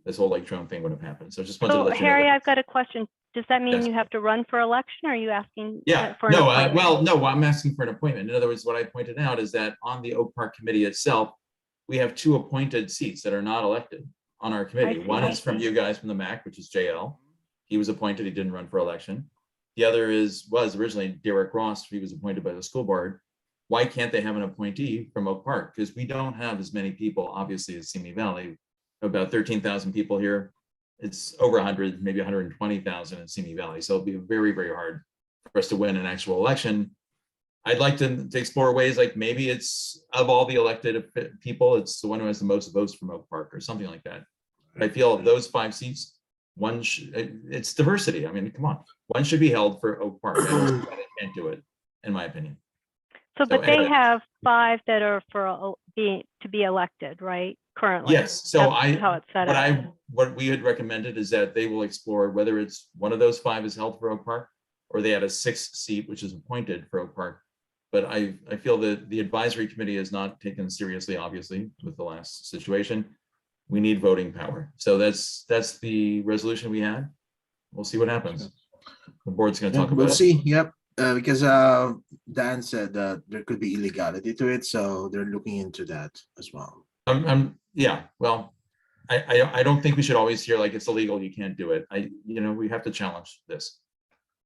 this whole Lake Trone thing would have happened. So just wanted to So let you know. Harry, that. I've got a question. Does that mean Yes. you have to run for election? Or are you asking Yeah, for an no, appointment? well, no, I'm asking for an appointment. In other words, what I pointed out is that on the Oak Park Committee itself, we have 2 appointed seats that are not elected on our committee. see, One I is from see. you guys from the MAC, which is JL. He was appointed, he didn't run for election. The other was originally Derek Ross, he was appointed by the school board. Why can't they have an appointee from Oak Park? Because we don't have as many people, obviously, as Simi Valley. About 13,000 people here. It's over 100, maybe 120,000 in Simi Valley. So it'll be very, very hard for us to win an actual election. I'd like to explore ways like maybe it's of all the elected people, it's the one who has the most votes from Oak Park or something like that. But I feel those 5 seats, it's diversity. I mean, come on, one should be held for Oak Park. I don't see why they can't do it, in my opinion. So, but they anyway. have 5 that are for to be elected, right? Currently. Yes, so That's how it's set up. what we had recommended is that they will explore whether it's one of those 5 is held for Oak Park, or they had a 6th seat, which is appointed for Oak Park. But I feel that the advisory committee is not taken seriously, obviously, with the last situation. We need voting power. So that's the resolution we had. We'll see what happens. The board's going to talk about We'll it. see. Yep. Because Dan said that there could be illegality to it, so they're looking into that as well. Yeah, well, I don't think we should always hear like it's illegal, you can't do it. We have to challenge this.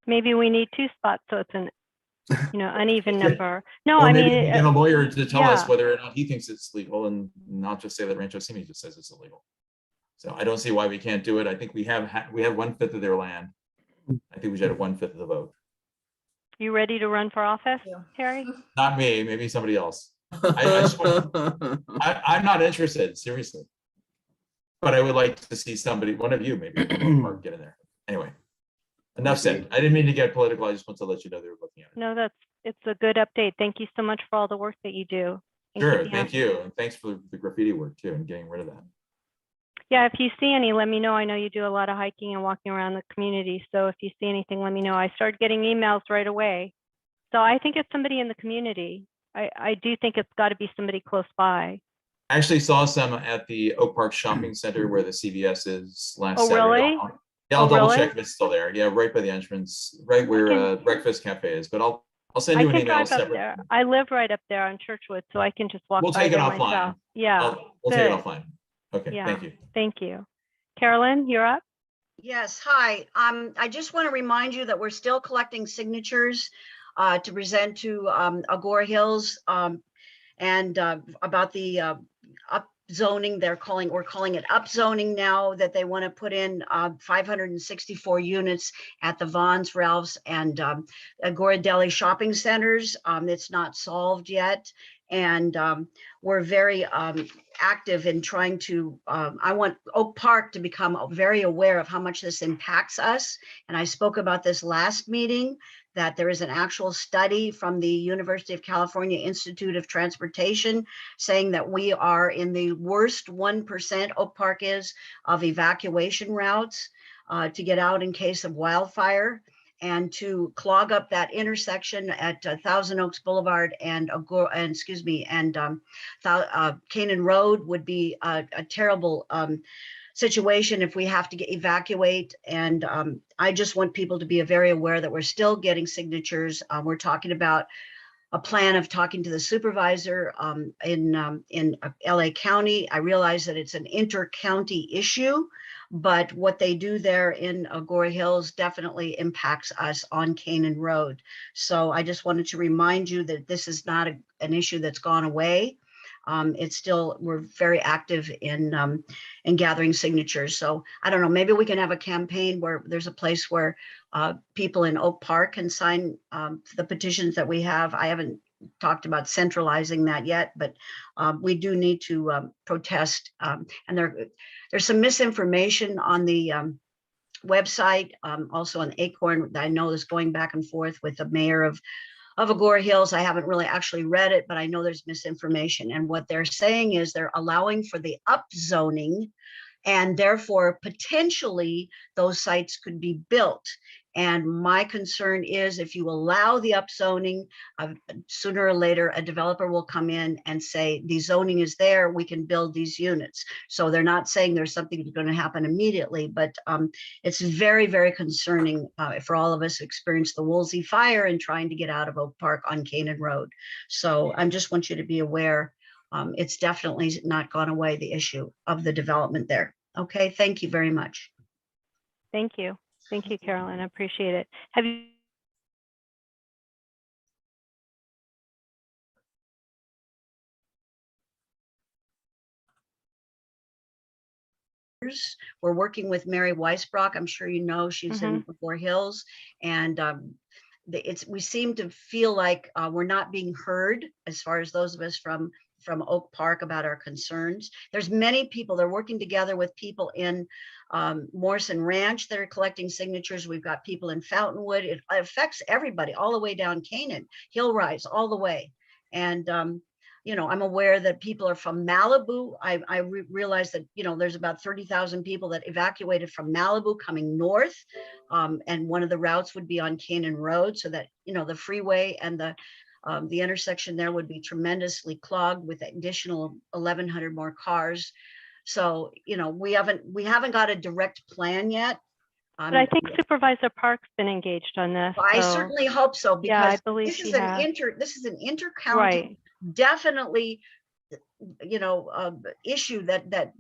Maybe we need 2 spots, so it's an uneven number. No, Or I maybe mean, we get a lawyer to tell us yeah. whether or not he thinks it's legal and not just say that Rancho Simi just says it's illegal. So I don't see why we can't do it. I think we have 1/5 of their land. I think we should have 1/5 of the vote. You ready to run for office, Yeah. Harry? Not me, maybe somebody else. I'm not interested, seriously. But I would like to see somebody, one of you maybe, from Oak Park get in there. Anyway, enough said. I didn't mean to get political. I just want to let you know they were looking at it. No, it's a good update. Thank you so much for all the work that you do. Sure, thank you. And thanks for the graffiti work too and getting rid of that. Yeah, if you see any, let me know. I know you do a lot of hiking and walking around the community. So if you see anything, let me know. I started getting emails right away. So I think it's somebody in the community. I do think it's got to be somebody close by. I actually saw some at the Oak Park Shopping Center where the CVS is last Oh, Saturday. really? Yeah, I'll Oh, double really? check if it's still there. Yeah, right by the entrance, right where Breakfast Cafe is. But I'll send I you an can email drive up separate. there. I live right up there on Churchwood, so I can just walk We'll by take it there offline. myself. Yeah, We'll take it good. offline. Okay, Yeah. thank you. Thank you. Carolyn, you're up. Yes, hi. I just want to remind you that we're still collecting signatures to present to Agora Hills and about the up zoning. We're calling it up zoning now, that they want to put in 564 units at the Vons, Ralph's, and Agora Deli shopping centers. It's not solved yet. And we're very active in trying to, I want Oak Park to become very aware of how much this impacts us. And I spoke about this last meeting, that there is an actual study from the University of California Institute of Transportation saying that we are in the worst 1%, Oak Park is, of evacuation routes to get out in case of wildfire. And to clog up that intersection at Thousand Oaks Boulevard and Canaan Road would be a terrible situation if we have to evacuate. And I just want people to be very aware that we're still getting signatures. We're talking about a plan of talking to the supervisor in LA County. I realize that it's an inter-county issue, but what they do there in Agora Hills definitely impacts us on Canaan Road. So I just wanted to remind you that this is not an issue that's gone away. It's still, we're very active in gathering signatures. So I don't know, maybe we can have a campaign where there's a place where people in Oak Park can sign the petitions that we have. I haven't talked about centralizing that yet, but we do need to protest. And there's some misinformation on the website, also on Acorn, that I know is going back and forth with the mayor of Agora Hills. I haven't really actually read it, but I know there's misinformation. And what they're saying is they're allowing for the upzoning And therefore, potentially, those sites could be built. And my concern is if you allow the upzoning, sooner or later, a developer will come in and say, the zoning is there, we can build these units. So they're not saying there's something that's going to happen immediately, but it's very, very concerning for all of us who experienced the Woolsey fire and trying to get out of Oak Park on Canaan Road. So I just want you to be aware, it's definitely not gone away, the issue of the development there. Okay, thank you very much. Thank you. Thank you, Carolyn. I appreciate it. Have you? We're working with Mary Weisbrock. I'm sure you know she's in Before Hills, and we seem to feel like we're not being heard as far as those of us from Oak Park about our concerns. There's many people, they're working together with people in Morrison Ranch that are collecting signatures. We've got people in Fountainwood. It affects everybody all the way down Canaan, Hill Rise, all the way. And you know, I'm aware that people are from Malibu. I realize that, you know, there's about 30,000 people that evacuated from Malibu coming north. And one of the routes would be on Canaan Road, so that, you know, the freeway and the intersection there would be tremendously clogged with additional 1,100 more cars. So, you know, we haven't got a direct plan yet. But I think Supervisor Park's been engaged on this. I certainly hope so, because yeah, I believe this is an inter-county, right. Definitely, you know, issue that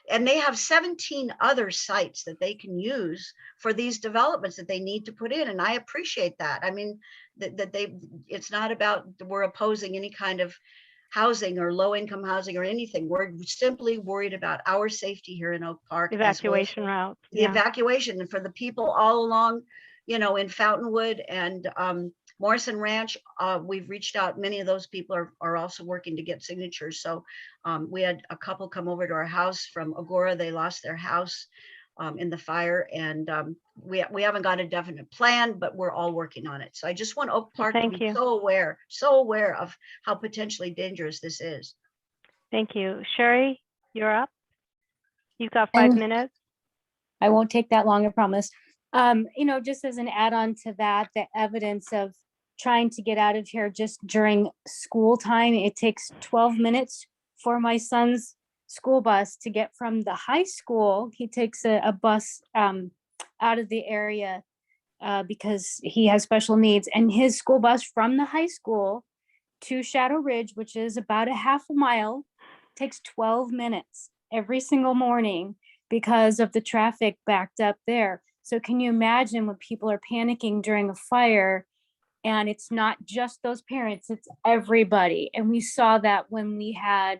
and they have 17 other sites that they can use for these developments that they need to put in. And I appreciate that. I mean, it's not about we're opposing any kind of housing or low income housing or anything. We're simply worried about our safety here in Oak Park. Evacuation routes. The evacuation, and for the people all along, you know, in Fountainwood and Morrison Ranch, we've reached out. Many of those people are also working to get signatures. So we had a couple come over to our house from Agora. They lost their house in the fire, and we haven't got a definite plan, but we're all working on it. So I just want Oak Park to be so aware of how potentially dangerous this is. Thank you. Sherry, you're up. You've got 5 minutes. I won't take that long, I promise. You know, just as an add-on to that, the evidence of trying to get out of here just during school time, it takes 12 minutes for my son's school bus to get from the high school. He takes a bus out of the area because he has special needs, and his school bus from the high school to Shadow Ridge, which is about a half a mile, takes 12 minutes every single morning because of the traffic backed up there. So can you imagine when people are panicking during a fire, and it's not just those parents, it's everybody. And we saw that when we had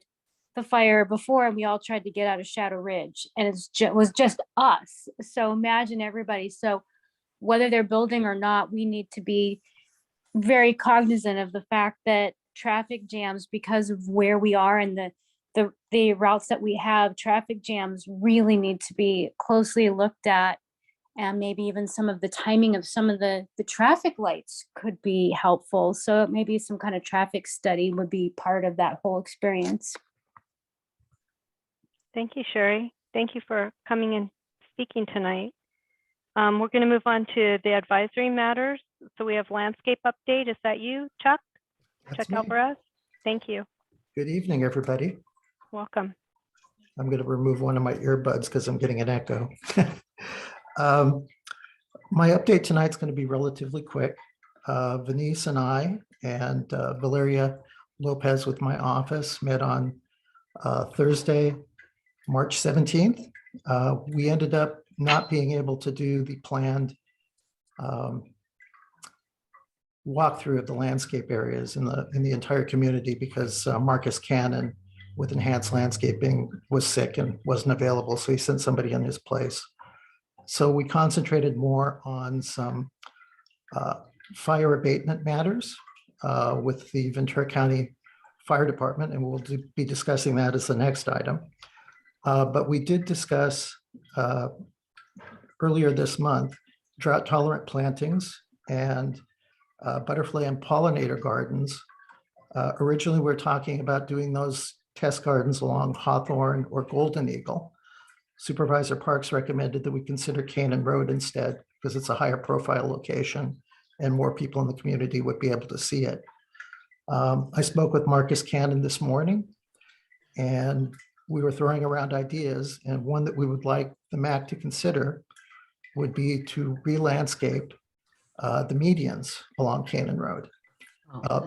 the fire before and we all tried to get out of Shadow Ridge, and it was just us. So imagine everybody. So whether they're building or not, we need to be very cognizant of the fact that traffic jams, because of where we are and the routes that we have, traffic jams really need to be closely looked at. And maybe even some of the timing of some of the traffic lights could be helpful. So maybe some kind of traffic study would be part of that whole experience. Thank you, Sherry. Thank you for coming and speaking tonight. We're going to move on to the advisory matters. So we have landscape update. Is that you, Chuck? That's Chuck me. Alvarez? Thank you. Good evening, everybody. Welcome. I'm going to remove one of my earbuds because I'm getting an echo. My update tonight is going to be relatively quick. Venice and I and Valeria Lopez with my office met on Thursday, March 17th. We ended up not being able to do the planned walkthrough of the landscape areas in the entire community because Marcus Cannon with Enhanced Landscaping was sick and wasn't available, so he sent somebody in his place. So we concentrated more on some fire abatement matters with the Ventura County Fire Department, and we'll be discussing that as the next item. But we did discuss earlier this month drought tolerant plantings and butterfly and pollinator gardens. Originally, we were talking about doing those test gardens along Hawthorne or Golden Eagle. Supervisor Parks recommended that we consider Canaan Road instead because it's a higher profile location and more people in the community would be able to see it. I spoke with Marcus Cannon this morning and we were throwing around ideas, and one that we would like the MAC to consider would be to re-landscape the medians along Canaan Road.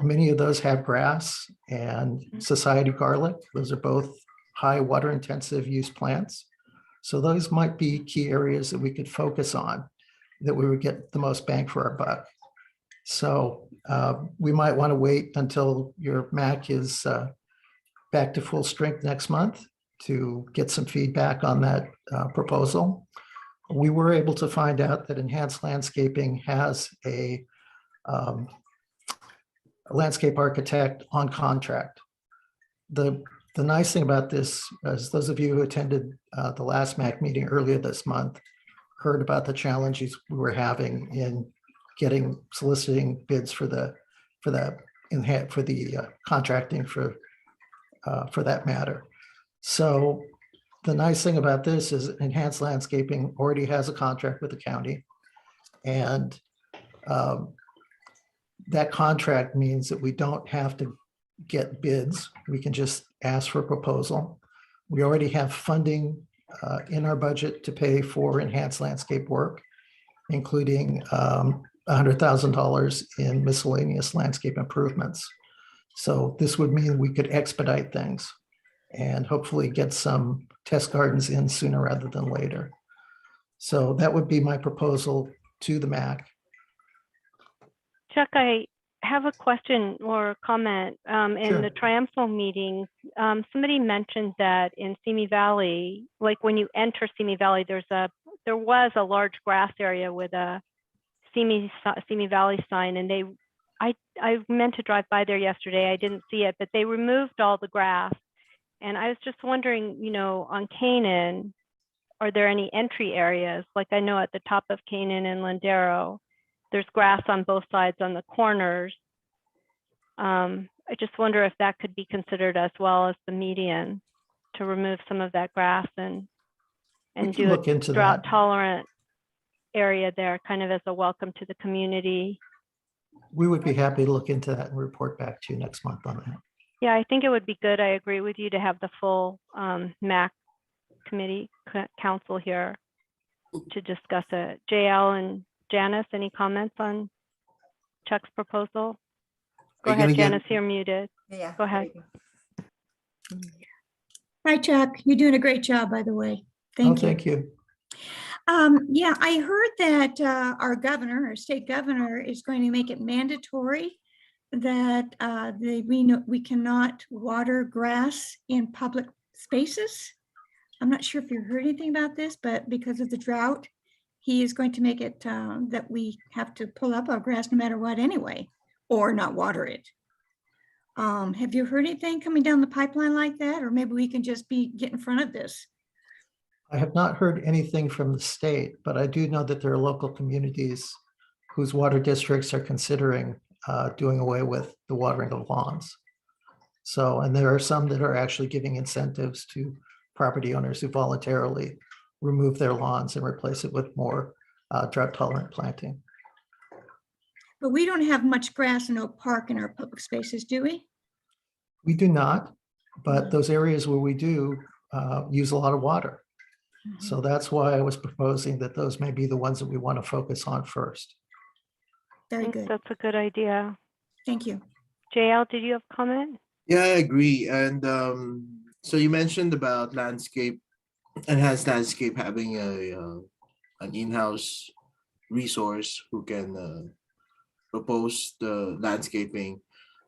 Many of those have grass and society garlic. Those are both high water intensive use plants. So those might be key areas that we could focus on, that we would get the most bang for our buck. So we might want to wait until your MAC is back to full strength next month to get some feedback on that proposal. We were able to find out that Enhanced Landscaping has a landscape architect on contract. The nice thing about this, as those of you who attended the last MAC meeting earlier this month heard about the challenges we were having in soliciting bids for the contracting for that matter. So the nice thing about this is Enhanced Landscaping already has a contract with the county, and that contract means that we don't have to get bids. We can just ask for a proposal. We already have funding in our budget to pay for enhanced landscape work, including $100,000 in miscellaneous landscape improvements. So this would mean we could expedite things and hopefully get some test gardens in sooner rather than later. So that would be my proposal to the MAC. Chuck, I have a question or a comment. In Sure. the Triumphal meeting, somebody mentioned that in Simi Valley, like when you enter Simi Valley, there was a large grass area with a Simi Valley sign, and I meant to drive by there yesterday. I didn't see it, but they removed all the grass. And I was just wondering, on Canaan, are there any entry areas? Like I know at the top of Canaan and Lindero, there's grass on both sides on the corners. I just wonder if that could be considered as well as the median to remove some of that grass and do Look into a drought that. tolerant area there, kind of as a welcome to the community. We would be happy to look into that and report back to you next month on that. Yeah, I think it would be good. I agree with you to have the full MAC committee council here to discuss it. JL and Janice, any comments on Chuck's proposal? Go ahead, Janice, you're muted. Yeah. Go ahead. Hi, Chuck. You're doing a great job, by the way. Thank you. Thank you. Yeah, I heard that our state governor is going to make it mandatory that we cannot water grass in public spaces. I'm not sure if you heard anything about this, but because of the drought, he is going to make it that we have to pull up our grass no matter what anyway, or not water it. Have you heard anything coming down the pipeline like that? Or maybe we can just get in front of this. I have not heard anything from the state, but I do know that there are local communities whose water districts are considering doing away with the watering of lawns. So, and there are some that are actually giving incentives to property owners who voluntarily remove their lawns and replace it with more drought tolerant planting. But we don't have much grass in Oak Park in our public spaces, do we? We do not, but those areas where we do use a lot of water. So that's why I was proposing that those may be the ones that we want to focus on first. Very good. That's a good idea. Thank you. JL, did you have a comment? Yeah, I agree. And so you mentioned about enhanced landscape having an in-house resource who can propose the landscaping.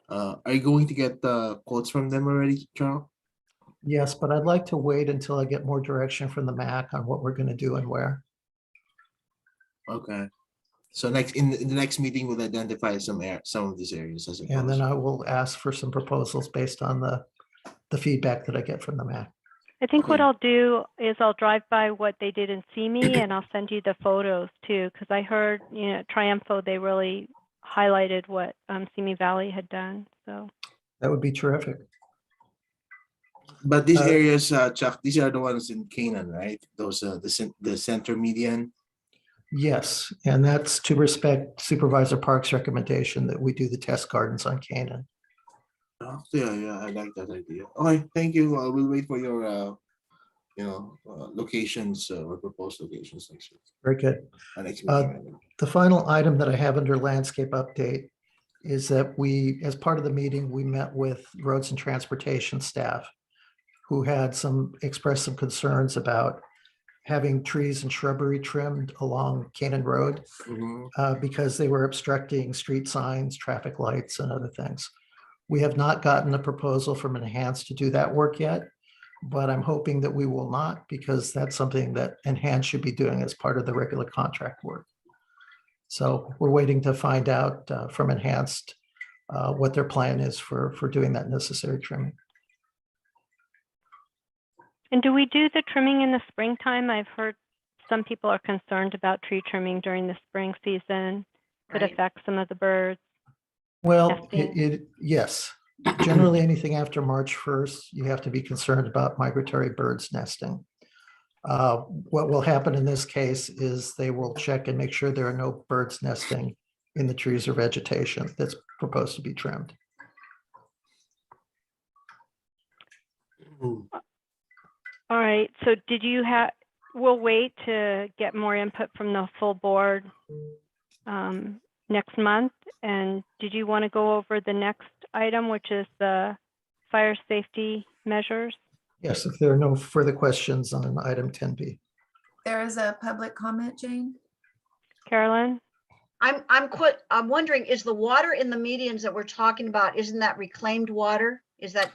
Are you going to get the quotes from them already, Charles? Yes, but I'd like to wait until I get more direction from the MAC on what we're going to do and where. Okay. So in the next meeting, we'll identify some of these areas, I suppose. And then I will ask for some proposals based on the feedback that I get from the MAC. I think what Okay. I'll do is I'll drive by what they did in Simi and I'll send you the photos too, because I heard, Triumpho, they really highlighted what Simi Valley had done. So That would be terrific. But these Uh, areas, Chuck, these are the ones in Canaan, right? Those, the center median. Yes, and that's to respect Supervisor Park's recommendation that we do the test gardens on Canaan. Oh, yeah, yeah, I like that idea. Okay, thank you. We'll wait for your, locations, or proposed locations next week. Very good. Next Uh, meeting. The final item that I have under landscape update is that we, as part of the meeting, we met with roads and transportation staff who had expressed some concerns about having trees and shrubbery trimmed along Canaan Road Mhm. because they were obstructing street signs, traffic lights, and other things. We have not gotten a proposal from Enhance to do that work yet, but I'm hoping that we will not, because that's something that Enhance should be doing as part of the regular contract work. So we're waiting to find out from Enhanced what their plan is for doing that necessary trimming. And do we do the trimming in the springtime? I've heard some people are concerned about tree trimming during the spring season. Could Right. affect some of the birds. Well, Nesting. yes, generally anything after March 1st, you have to be concerned about migratory birds nesting. What will happen in this case is they will check and make sure there are no birds nesting in the trees or vegetation that's proposed to be trimmed. Mm. All right, so we'll wait to get more input from the full board next month. And did you want to go over the next item, which is the fire safety measures? Yes, if there are no further questions on item 10B. There is a public comment, Jane. Carolyn? I'm wondering, is the water in the medians that we're talking about, isn't that reclaimed water? Is that,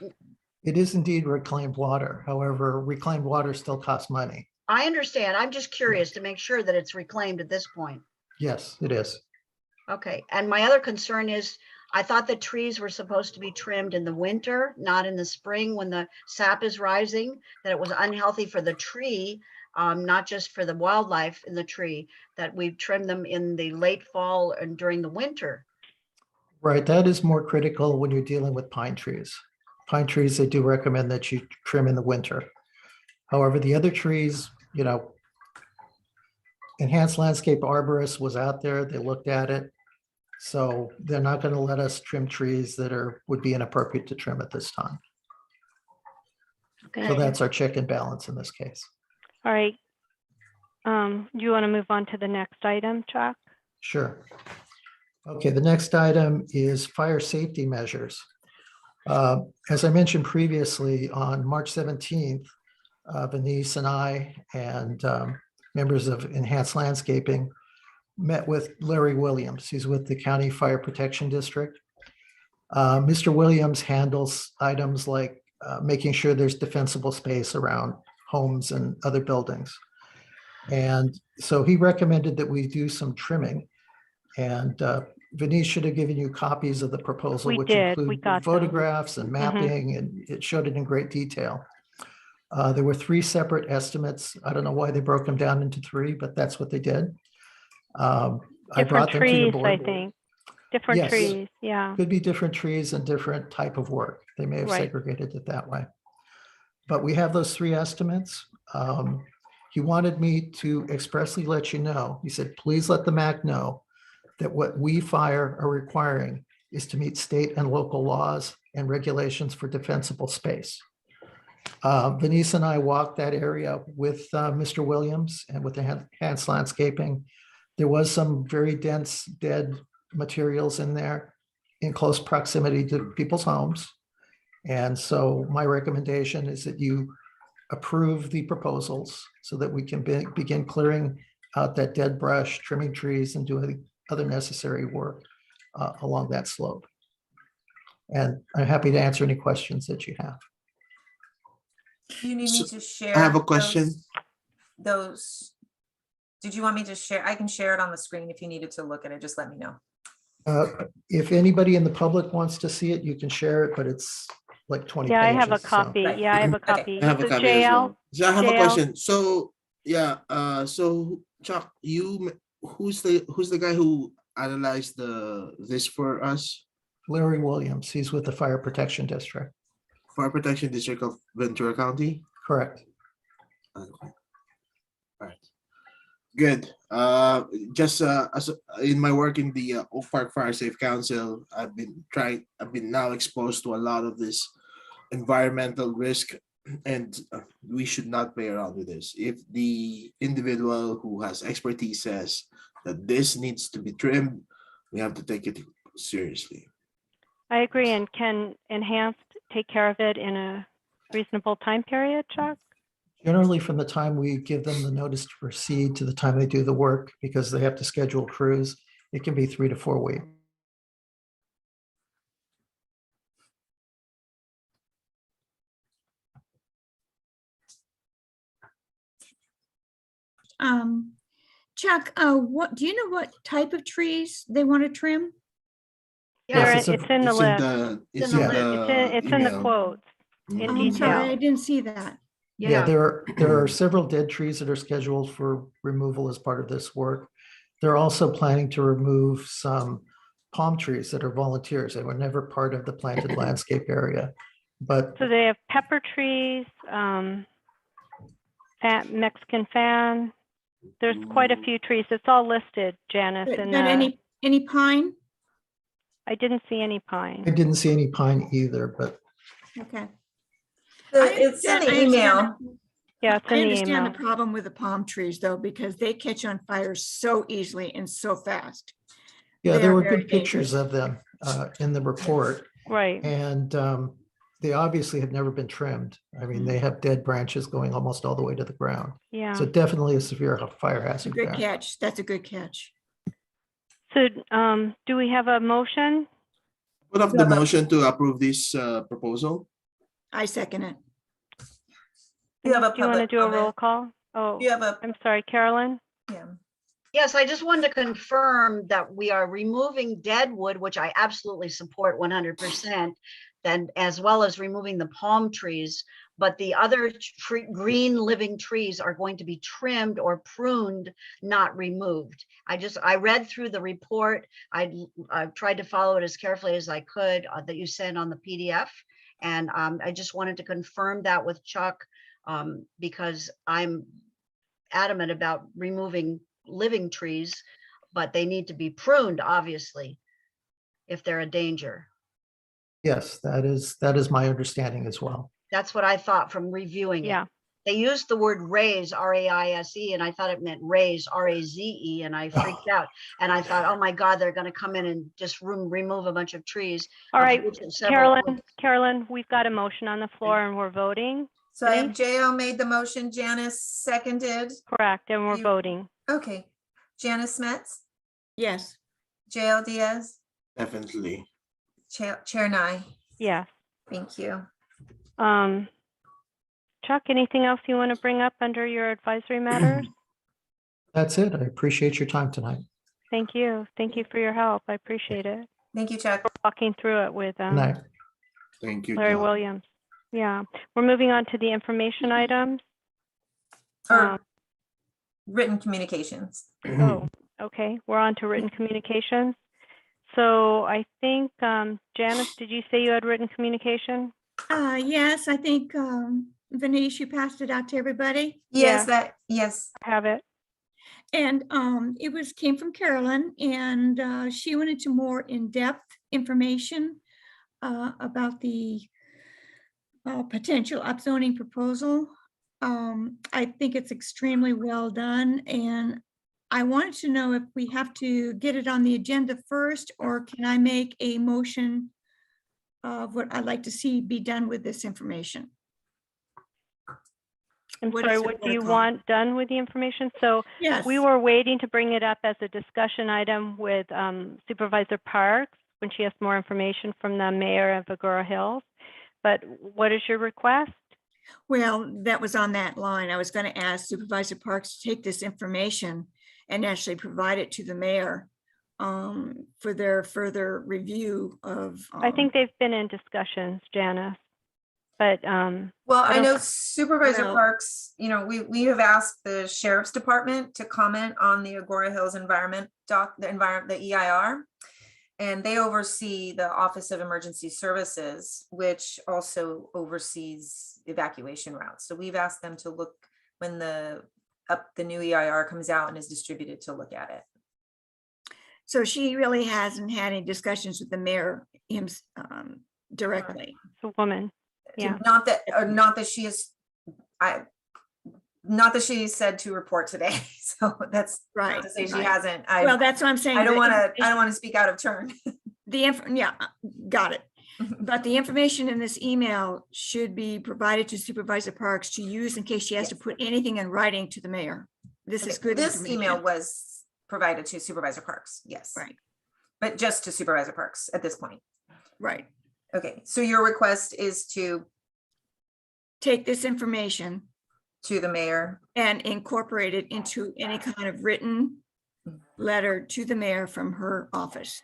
It is indeed reclaimed water. However, reclaimed water still costs money. I understand. I'm just curious to make sure that it's reclaimed at this point. Yes, it is. Okay, and my other concern is, I thought the trees were supposed to be trimmed in the winter, not in the spring when the sap is rising, that it was unhealthy for the tree, not just for the wildlife in the tree, that we trim them in the late fall and during the winter. Right, that is more critical when you're dealing with pine trees. Pine trees, they do recommend that you trim in the winter. However, the other trees, Enhanced Landscape Arborist was out there, they looked at it. So they're not going to let us trim trees that would be inappropriate to trim at this time. So Good. that's our check and balance in this case. All right. Do you want to move on to the next item, Chuck? Sure. Okay, the next item is fire safety measures. As I mentioned previously, on March 17th, Venice and I and members of Enhanced Landscaping met with Larry Williams. He's with the County Fire Protection District. Mr. Williams handles items like making sure there's defensible space around homes and other buildings. And so he recommended that we do some trimming. And Venice should have given you copies of the proposal, We which did. We include got them. photographs and mapping, and it showed it in great detail. There were 3 separate estimates. I don't know why they broke them down into 3, but that's what they did. I Different brought them to the trees, board. I think. Different Yes. trees, yeah. Could be different trees and different type of work. They may have Right. segregated it that way. But we have those 3 estimates. He wanted me to expressly let you know, he said, please let the MAC know that what we fire are requiring is to meet state and local laws and regulations for defensible space. Venice and I walked that area with Mr. Williams and with Enhanced Landscaping. There was some very dense dead materials in there in close proximity to people's homes. And so my recommendation is that you approve the proposals so that we can begin clearing out that dead brush, trimming trees, and doing other necessary work along that slope. And I'm happy to answer any questions that you have. You need me to share. I have a question. Those, did you want me to share? I can share it on the screen if you needed to look at it. Just let me know. If anybody in the public wants to see it, you can share it, but it's like 20 Yeah, I pages. have a so- copy. Right. Yeah, I have a Okay. copy. I have a So copy as JL, well. So I have a JL. question. So yeah, so Chuck, who's the guy who analyzed this for us? Larry Williams, he's with the Fire Protection District. Fire Protection District of Ventura County. Correct. Okay. All right. Good. Just as in my work in the Oak Park Fire Safe Council, I've been now exposed to a lot of this environmental risk, and we should not play around with this. If the individual who has expertise says that this needs to be trimmed, we have to take it seriously. I agree. And can Enhanced take care of it in a reasonable time period, Chuck? Generally, from the time we give them the notice to proceed to the time they do the work, because they have to schedule crews, it can be 3 to 4 weeks. Chuck, what, do you know what type of trees they want to trim? Yes, It's in the list. It's in in the It's in the email. quotes in I'm sorry, I detail. didn't see that. Yeah, there are several dead trees that are scheduled for removal as part of this work. They're also planning to remove some palm trees that are volunteers. They were never part of the planted landscape area. But So they have pepper trees, Mexican fan. There's quite a few trees. It's all listed, Janice. But In but the, any pine? I didn't see any I pine. didn't see any pine either, but Okay. It's in the email. Yeah, it's I in the understand the email. problem with the palm trees though, because they catch on fire so easily and so fast. yeah, They there are were very good pictures dangerous. of them in the report. Right. And they obviously have never been trimmed. I mean, they have dead branches going almost all the way to the ground. Yeah. So definitely a severe fire That's a hazard good there. catch. That's a good catch. So do we have a motion? Put up the motion to approve this proposal. I second it. You have a Do you want to public do a comment. roll call? Oh, You have a, I'm sorry, Carolyn? yeah. Yes, I just wanted to confirm that we are removing dead wood, which I absolutely support 100%, then as well as removing the palm trees. But the other green living trees are going to be trimmed or pruned, not removed. I read through the report. I tried to follow it as carefully as I could that you sent on the PDF. And I just wanted to confirm that with Chuck because I'm adamant about removing living trees, but they need to be pruned, obviously, if they're a danger. Yes, that is my understanding as well. That's what I thought from reviewing it. Yeah. They used the word raise, R-A-I-S-E, and I thought it meant raise, R-A-Z-E, and I freaked out. And I thought, oh my God, they're going to come in and just remove a bunch of trees. All right, Several- Carolyn, we've got a motion on the floor and we're voting. So I have Jo made the motion, Janice seconded. Correct, and we're You- voting. Okay. Janice Smets, Yes. JL Diaz, Definitely. Chair Nye. Yes. Thank you. Chuck, anything else you want to bring up under your advisory matters? That's it. I appreciate your time tonight. Thank you. Thank you for your help. I appreciate it. Thank you, Chuck. Walking through it with Good night. Thank you. Larry John. Williams. Yeah, we're moving on to the information items. Or written communications. Oh, okay, we're on to written communications. So I think, Janice, did you say you had written communication? Yes, I think Vanish, you passed it out to everybody. Yes, Yeah. yes. I have it. And it came from Carolyn, and she went into more in-depth information about the potential upzoning proposal. I think it's extremely well done, and I wanted to know if we have to get it on the agenda first, or can I make a motion of what I'd like to see be done with this information? I'm What sorry, is your what do you protocol? want done with the information? So Yes. we were waiting to bring it up as a discussion item with Supervisor Parks when she has more information from the mayor of Agora Hills. But what is your request? Well, that was on that line. I was going to ask Supervisor Parks to take this information and actually provide it to the mayor for their further review of. I think they've been in discussions, Janice. But Well, I don't- know Supervisor Well- Parks, we have asked the sheriff's department to comment on the Agora Hills the EIR. And they oversee the Office of Emergency Services, which also oversees evacuation routes. So we've asked them to look when the new EIR comes out and is distributed, to look at it. So she really hasn't had any discussions with the mayor directly. It's a woman. Yeah. Not that she is, not that she said to report today. So that's Right, not to say she right. hasn't. Well, that's what I'm saying. I don't the want information- to speak out of turn. Yeah, got it. But the information in this email should be provided to Supervisor Parks to use in case she has to Yes. put anything in writing to the mayor. This is good. This email information. was provided to Supervisor Parks, yes. Right, But just to Supervisor Parks at this point. right. Okay, so your request is to Take this information the mayor. and incorporate it into any kind of written letter to the mayor from her office.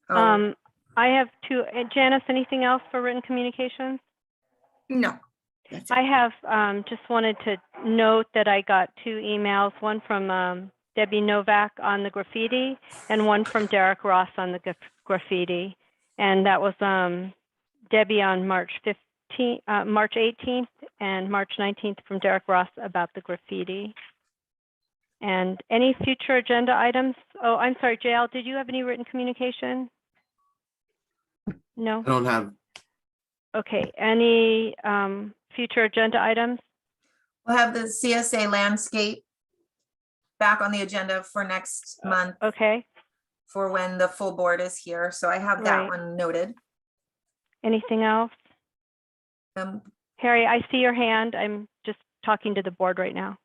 Oh, I have two, Janice, anything else for written communications? No. That's it. I have just wanted to note that I got two emails, one from Debbie Novak on the graffiti and one from Derek Ross on the graffiti. And that was Debbie on March 18th and March 19th from Derek Ross about the graffiti. And any future agenda items? Oh, I'm sorry, JL, did you have any written communication? No? I don't have, Okay, any future agenda items? we'll have the CSA landscape back on the agenda for next month Okay, for when the full board is here. So I have that Right. one noted. anything else? Um, Harry, I see your hand. I'm just talking to the board right now.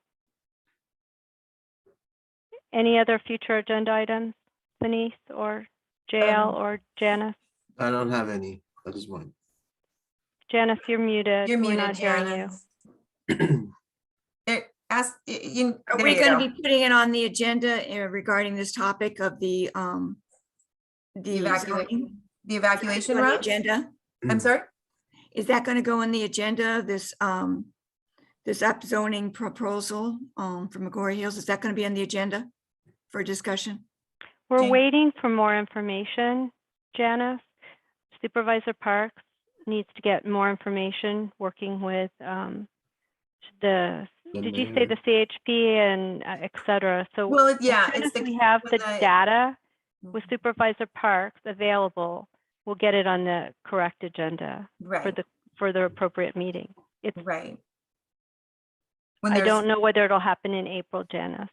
Any other future agenda items, Denise or JL or Janice? I don't have any at this point. Janice, you're muted. You're We're muted, not hearing you. Janice. Ask, you. Are there we you going go. to be putting it on the agenda regarding this topic of the zoning? The evacuation On the routes? agenda? I'm sorry? Is that going to go on the agenda, this upzoning proposal from McGorry Hills? Is that going to be on the agenda for discussion? We're Jane? waiting for more information, Janice. Supervisor Parks needs to get more information, working with did you say the CHP and et cetera? So Well, yeah, as soon it's as we have when the the- data with Supervisor Parks available, we'll get it on the correct agenda Right, for the appropriate meeting. It's, right. When I there's- don't know whether it'll happen in April, Janice.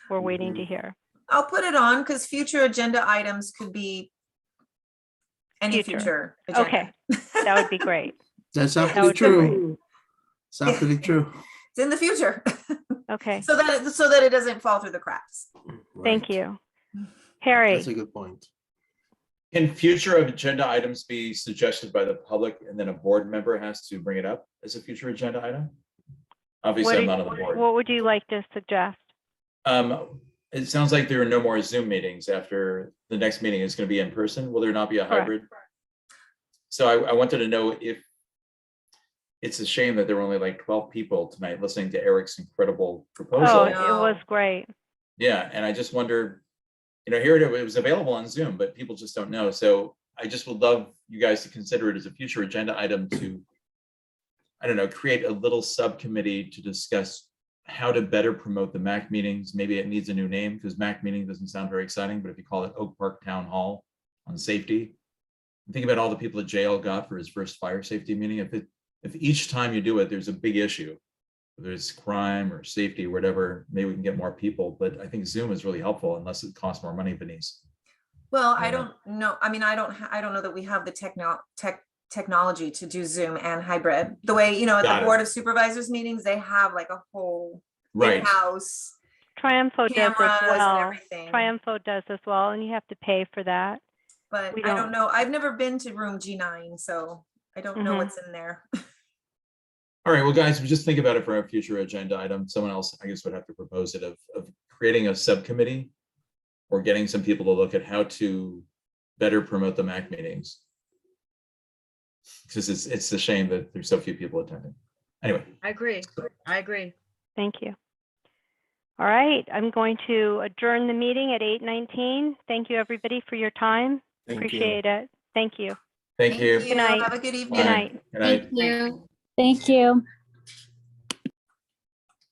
We're waiting to hear. I'll put it on because future agenda items could be any Future. future. agenda. Okay, that would be great. That's That absolutely would be great. true. It's absolutely true. It's in the future. Okay, So that it doesn't fall through the cracks. thank Right. you. Harry, That's a good point. Can future agenda items be suggested by the public and then a board member has to bring it up as a future agenda item? Obviously, I'm not on the board. what would you like to suggest? It sounds like there are no more Zoom meetings after the next meeting is going to be in person. Will there not be a Correct. hybrid? So I wanted to know if it's a shame that there were only like 12 people tonight listening to Eric's incredible Oh, proposal. it was great. Yeah, and I just wonder, here it was available on Zoom, but people just don't know. So I just would love you guys to consider it as a future agenda item to, I don't know, create a little subcommittee to discuss how to better promote the MAC meetings. Maybe it needs a new name because MAC meeting doesn't sound very exciting, but if you call it Oak Park Town Hall on safety, think about all the people that JL got for his first fire safety meeting. If each time you do it, there's a big issue, whether it's crime or safety, or whatever, maybe we can get more people. But I think Zoom is really helpful unless it costs more money, Denise. Well, I Yeah. don't know. I mean, I don't know that we have the technology to do Zoom and hybrid. The way, at Got the it. Board of Supervisors meetings, they have like a whole Right. in-house Triumpho does cameras as and well. everything. Triumpho does as well, and you have to pay for that. But we I don't- don't know. I've never been to room G9, so I don't know Mhm. what's in there. All right, well, guys, just think about it for a future agenda item. Someone else, I guess, would have to propose it of creating a subcommittee or getting some people to look at how to better promote the MAC meetings. Because it's a shame that there's so few people attending. Anyway, I agree. I agree. Thank you. All right, I'm going to adjourn the meeting at 8:19. Thank you, everybody, for your time. Thank you. Appreciate it. Thank you. Thank you. Good night. Have a good Bye. evening. Good night. Good night. Thank you. Thank you.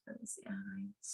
Let me see.